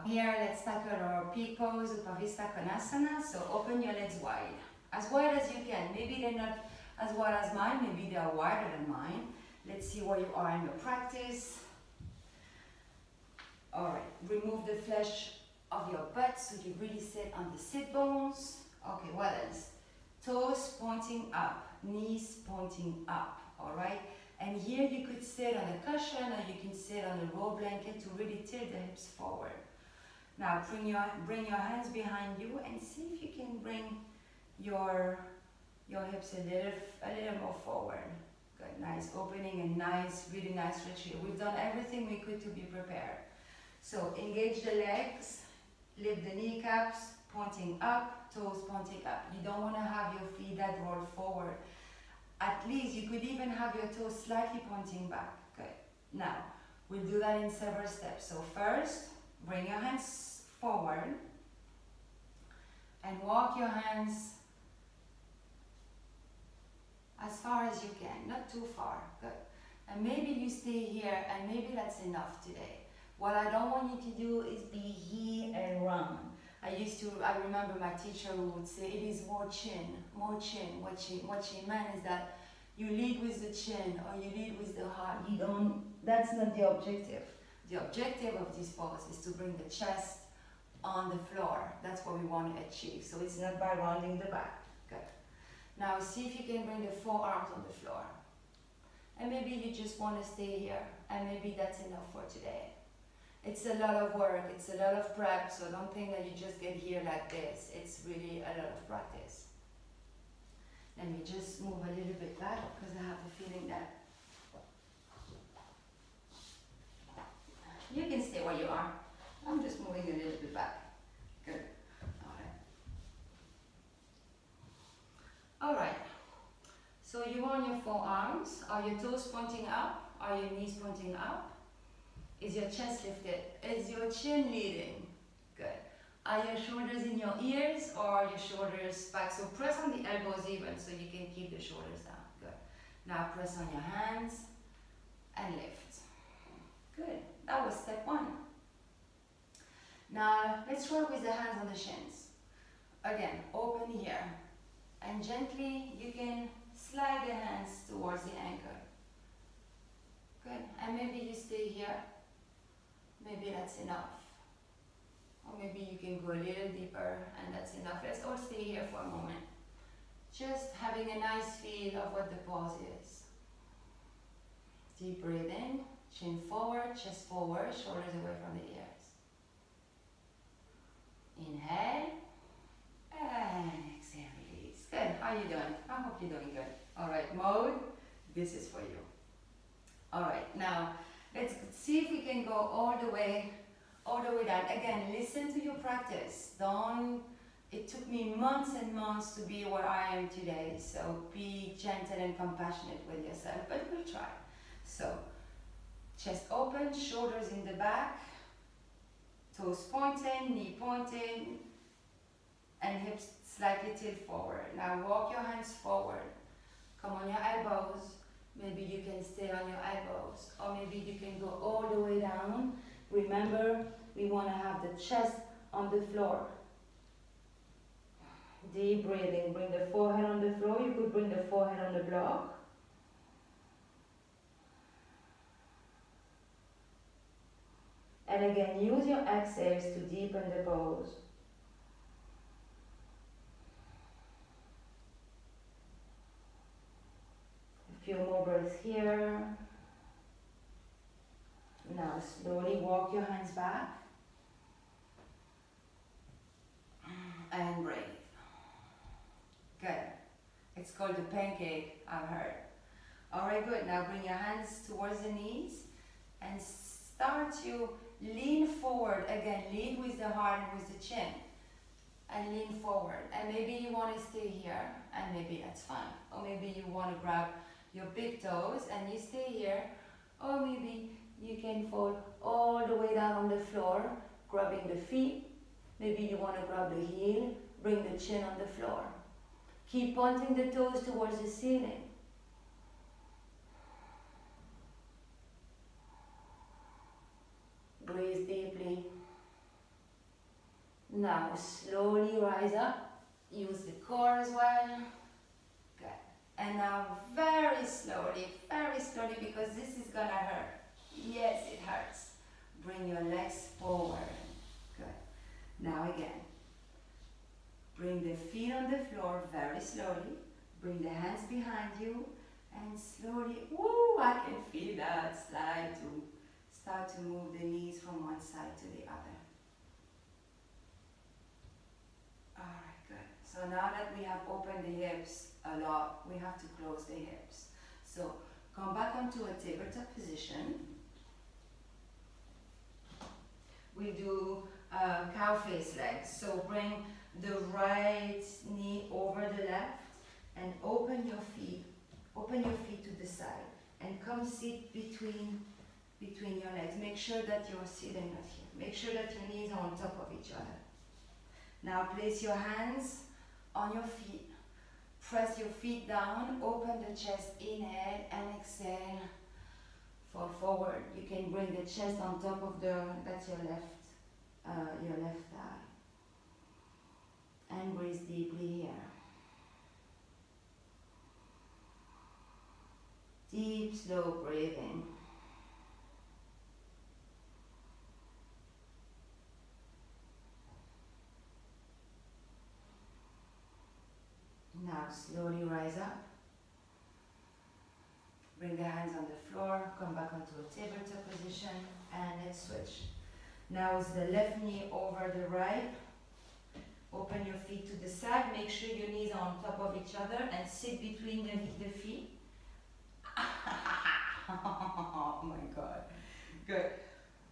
Here, let's tackle our peak pose, Upavistha Konasana. So open your legs wide as you can. Maybe they're not as wide as mine, maybe they are wider than mine. Let's see where you are in your practice. All right, remove the flesh of your butt so you really sit on the sit bones. Okay, what else? Toes pointing up, knees pointing up, all right? And here you could sit on a cushion or you can sit on a roll blanket to really tilt the hips forward. Now bring your hands behind you and see if you can bring your hips a little more forward. Good, nice opening and nice, really nice retreat. We've done everything we could to be prepared. So engage the legs, lift the kneecaps, pointing up, toes pointing up. You don't want to have your feet that roll forward. At least you could even have your toes slightly pointing back. Good. Now, we'll do that in several steps. So first, bring your hands forward and walk your hands as far as you can, not too far. Good. And maybe you stay here and maybe that's enough today. What I don't want you to do is be here and run. I remember my teacher who would say, it is more chin, more chin. What she meant is that you lead with the chin or you lead with the heart. That's not the objective. The objective of this pose is to bring the chest on the floor. That's what we want to achieve. So it's not by rounding the back. Good. Now see if you can bring the forearms on the floor. And maybe you just want to stay here and maybe that's enough for today. It's a lot of work, it's a lot of prep, so don't think that you just get here like this. It's really a lot of practice. Let me just move a little bit back because I have the feeling that you can stay where you are. I'm just moving a little bit back. Good. All right. So you are on your forearms. Are your toes pointing up? Are your knees pointing up? Is your chest lifted? Is your chin leading? Good. Are your shoulders in your ears or are your shoulders back? So press on the elbows even so you can keep the shoulders down. Good. Now press on your hands and lift. Good. That was step one. Now let's work with the hands on the shins. Again, open here. And gently you can slide the hands towards the ankle. Good. And maybe you stay here. Maybe that's enough. Or maybe you can go a little deeper and that's enough. Let's all stay here for a moment. Just having a nice feel of what the pose is. Deep breathing, chin forward, chest forward, shoulders away from the ears. Inhale and exhale, release. Good, how are you doing? I hope you're doing good. Alright, mode, this is for you. Alright, now let's see if we can go all the way down. Again, listen to your practice. It took me months and months to be where I am today, so be gentle and compassionate with yourself, but we'll try. So, chest open, shoulders in the back, toes pointing, knee pointing, and hips slightly tilt forward. Now walk your hands forward. Come on your elbows. Maybe you can stay on your elbows, or maybe you can go all the way down. Remember, we want to have the chest on the floor. Deep breathing, bring the forehead on the floor. You could bring the forehead on the block. And again, use your exhales to deepen the pose. A few more breaths here. Now slowly walk your hands back. And breathe. Good. It's called the pancake, I've heard. Alright, good. Now bring your hands towards the knees and start to lean forward. Again, lead with the heart and with the chin. And lean forward. And maybe you want to stay here, and maybe that's fine. Or maybe you want to grab your big toes and you stay here. Or maybe you can fold all the way down on the floor, grabbing the feet. Maybe you want to grab the heel, bring the chin on the floor. Keep pointing the toes towards the ceiling. Breathe deeply. Now slowly rise up, use the core as well. Good. And now very slowly, because this is gonna hurt. Yes, it hurts. Bring your legs forward. Good. Now again. Bring the feet on the floor very slowly. Bring the hands behind you and slowly, woo, I can feel that slide to start to move the knees from one side to the other. Alright, good. So now that we have opened the hips a lot, we have to close the hips. So come back onto a tabletop position. We do cow face legs. So bring the right knee over the left and open your feet to the side and come sit between your legs. Make sure that you're sitting not here. Make sure that your knees are on top of each other. Now place your hands on your feet. Press your feet down, open the chest, inhale and exhale. Fall forward. You can bring the chest on top of that's your left thigh. And breathe deeply here. Deep, slow breathing. Now slowly rise up. Bring the hands on the floor, come back onto a tabletop position, and let's switch. Now is the left knee over the right. Open your feet to the side, make sure your knees are on top of each other and sit between the feet. Oh my God. Good.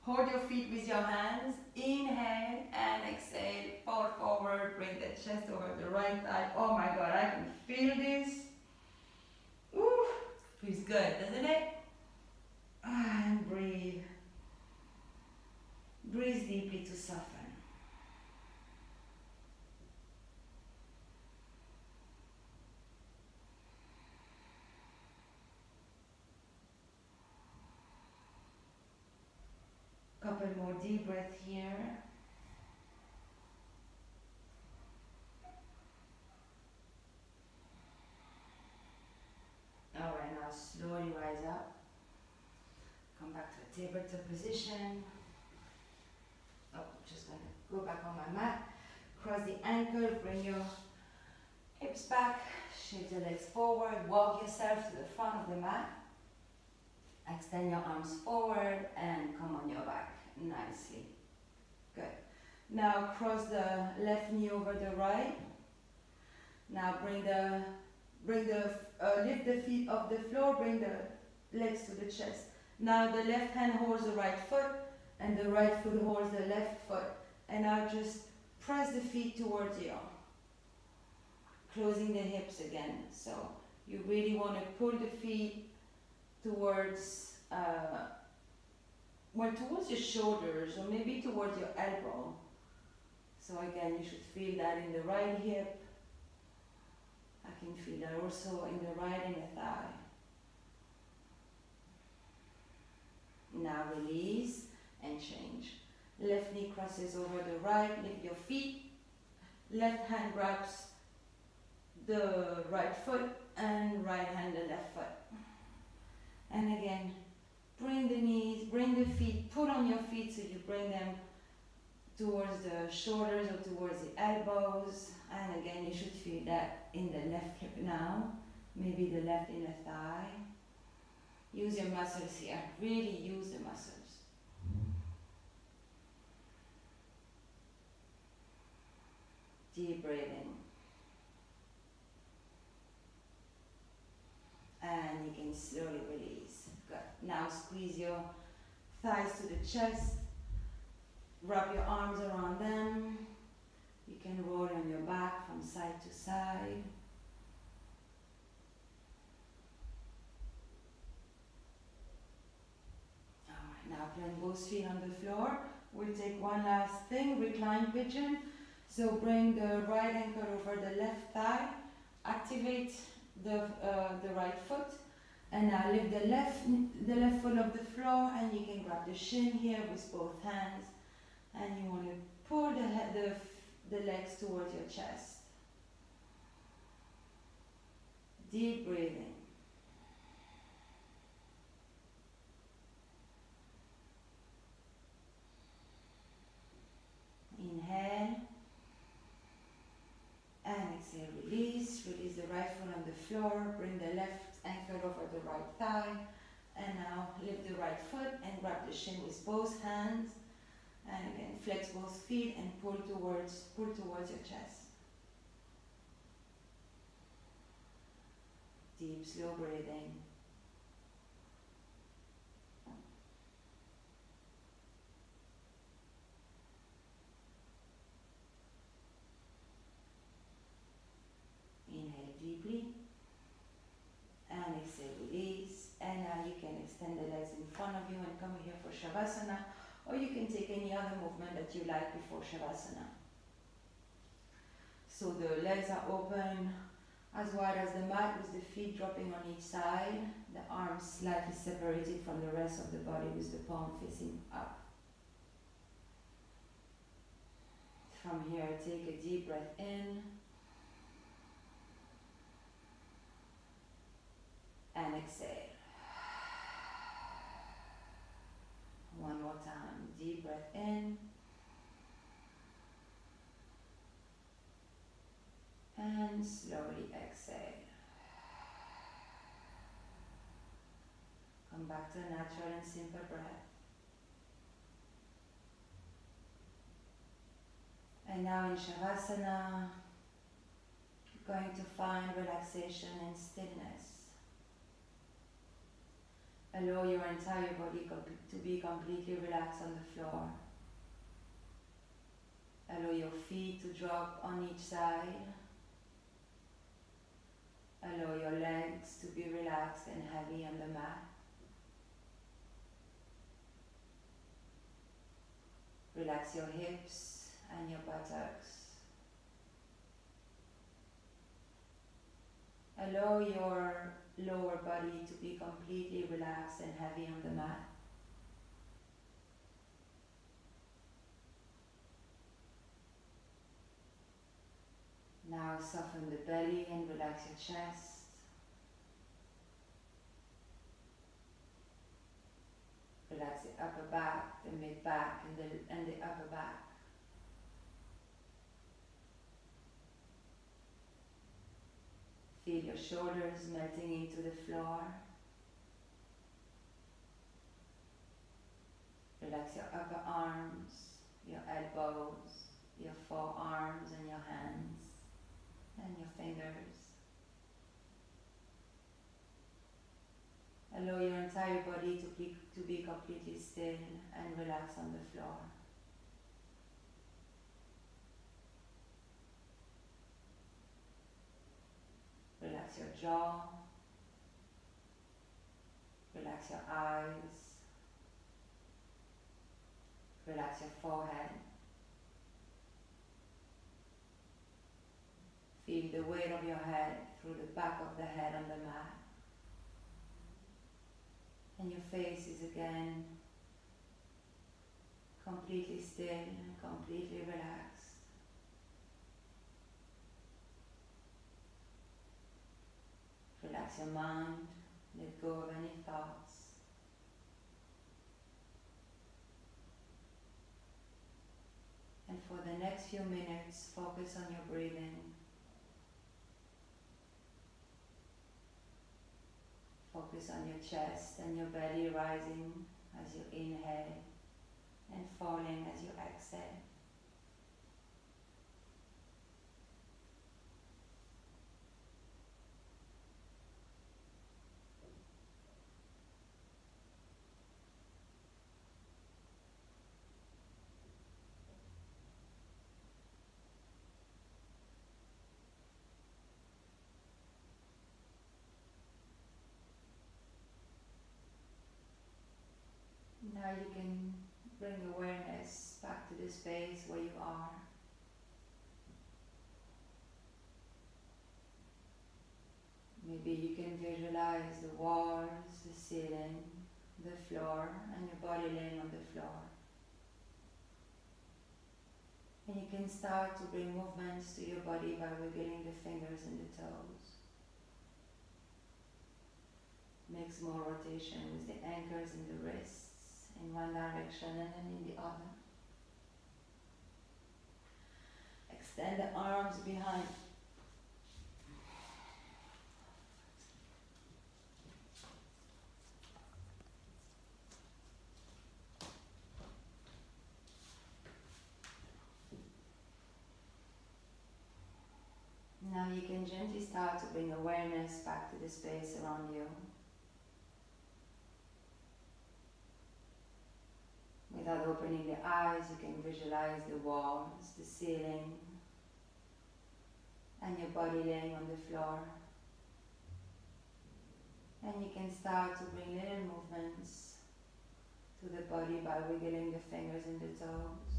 Hold your feet with your hands. Inhale and exhale. Fall forward. Bring the chest over the right thigh. Oh my God, I can feel this. Ooh, feels good, doesn't it? And breathe. Breathe deeply to soften. Couple more deep breaths here. Alright, now slowly rise up. Come back to a tabletop position. Oh, just gonna go back on my mat. Cross the ankle, bring your hips back, shift the legs forward, walk yourself to the front of the mat. Extend your arms forward and come on your back nicely. Good. Now cross the left knee over the right. Now lift the feet off the floor, bring the legs to the chest. Now the left hand holds the right foot and the right foot holds the left foot. And now just press the feet towards you. Closing the hips again. So you really want to pull the feet towards towards your shoulders or maybe towards your elbow. So again, you should feel that in the right hip. I can feel that also in the right inner thigh. Now release and change. Left knee crosses over the right, lift your feet. Left hand grabs the right foot and right hand the left foot. And again, bring the knees, bring the feet, put on your feet so you bring them towards the shoulders or towards the elbows. And again, you should feel that in the left hip now, maybe the left inner thigh. Use your muscles here, really use the muscles. Deep breathing. And you can slowly release. Good. Now squeeze your thighs to the chest. Wrap your arms around them. You can roll on your back from side to side. Alright, now plant both feet on the floor. We'll take one last thing, recline pigeon. So bring the right ankle over the left thigh. Activate the right foot. And now lift the left foot off the floor and you can grab the shin here with both hands. And you want to pull the legs towards your chest. Deep breathing. Inhale. And exhale, release. Release the right foot on the floor. Bring the left ankle over the right thigh. And now lift the right foot and grab the shin with both hands. And again, flex both feet and pull towards your chest. Deep, slow breathing. Inhale deeply. And exhale, release. And now you can extend the legs in front of you and come here for Savasana. Or you can take any other movement that you like before Savasana. So the legs are open as wide as the mat with the feet dropping on each side. The arms slightly separated from the rest of the body with the palm facing up. From here, take a deep breath in. And exhale. One more time, deep breath in. And slowly exhale. Come back to a natural and simple breath. And now in Savasana, you're going to find relaxation and stillness. Allow your entire body to be completely relaxed on the floor. Allow your feet to drop on each side. Allow your legs to be relaxed and heavy on the mat. Relax your hips and your buttocks. Allow your lower body to be completely relaxed and heavy on the mat. Now soften the belly and relax your chest. Relax the upper back, the mid back, and the upper back. Feel your shoulders melting into the floor. Relax your upper arms, your elbows, your forearms and your hands and your fingers. Allow your entire body to be completely still and relax on the floor. Relax your jaw. Relax your eyes. Relax your forehead. Feel the weight of your head through the back of the head on the mat. And your face is again completely still and completely relaxed. Relax your mind, let go of any thoughts. And for the next few minutes, focus on your breathing. Focus on your chest and your belly rising as you inhale and falling as you exhale. Now you can bring awareness back to the space where you are. Maybe you can visualize the walls, the ceiling, the floor, and your body laying on the floor. And you can start to bring movements to your body by wiggling the fingers and the toes. Make small rotation with the ankles and the wrists in one direction and then in the other. Extend the arms behind. Now you can gently start to bring awareness back to the space around you. Without opening the eyes, you can visualize the walls, the ceiling, and your body laying on the floor. And you can start to bring little movements to the body by wiggling the fingers and the toes.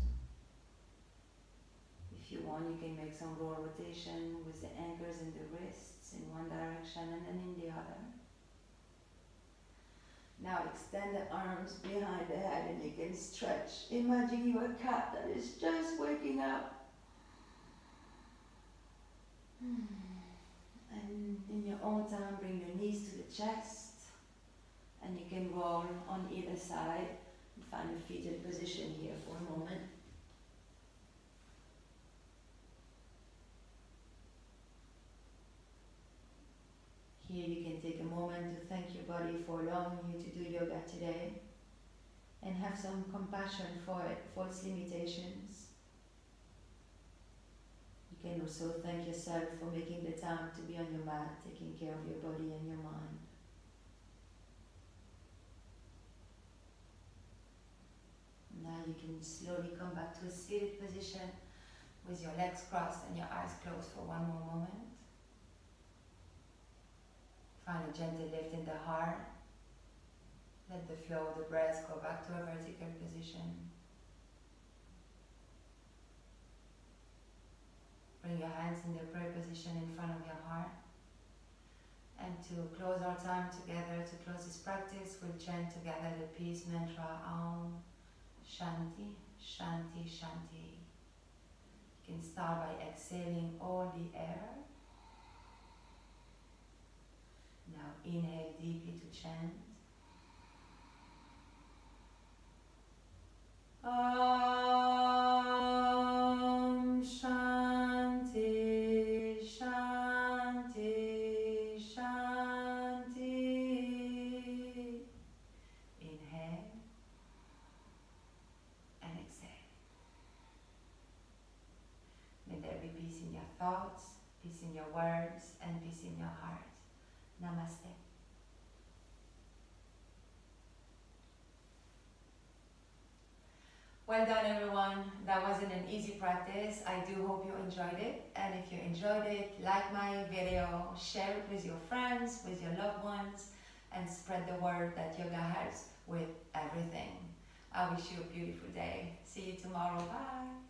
If you want, you can make some roll rotation with the ankles and the wrists in one direction and then in the other. Now extend the arms behind the head and you can stretch. Imagine you're a cat that is just waking up. And in your own time, bring your knees to the chest. And you can roll on either side and find a fetal position here for a moment. Here you can take a moment to thank your body for allowing you to do yoga today and have some compassion for its limitations. You can also thank yourself for making the time to be on your mat, taking care of your body and your mind. Now you can slowly come back to a seated position with your legs crossed and your eyes closed for one more moment. Find a gentle lift in the heart. Let the flow of the breath go back to a vertical position. Bring your hands in the prayer position in front of your heart. And to close our time together, to close this practice, we'll chant together the peace mantra, Om Shanti, Shanti, Shanti. You can start by exhaling all the air. Now inhale deeply to chant. Om Shanti, Shanti, Shanti. Inhale and exhale. May there be peace in your thoughts, peace in your words, and peace in your heart. Namaste. Well done everyone. That wasn't an easy practice. I do hope you enjoyed it. And if you enjoyed it, like my video, share it with your friends, with your loved ones, and spread the word that yoga helps with everything. I wish you a beautiful day. See you tomorrow. Bye.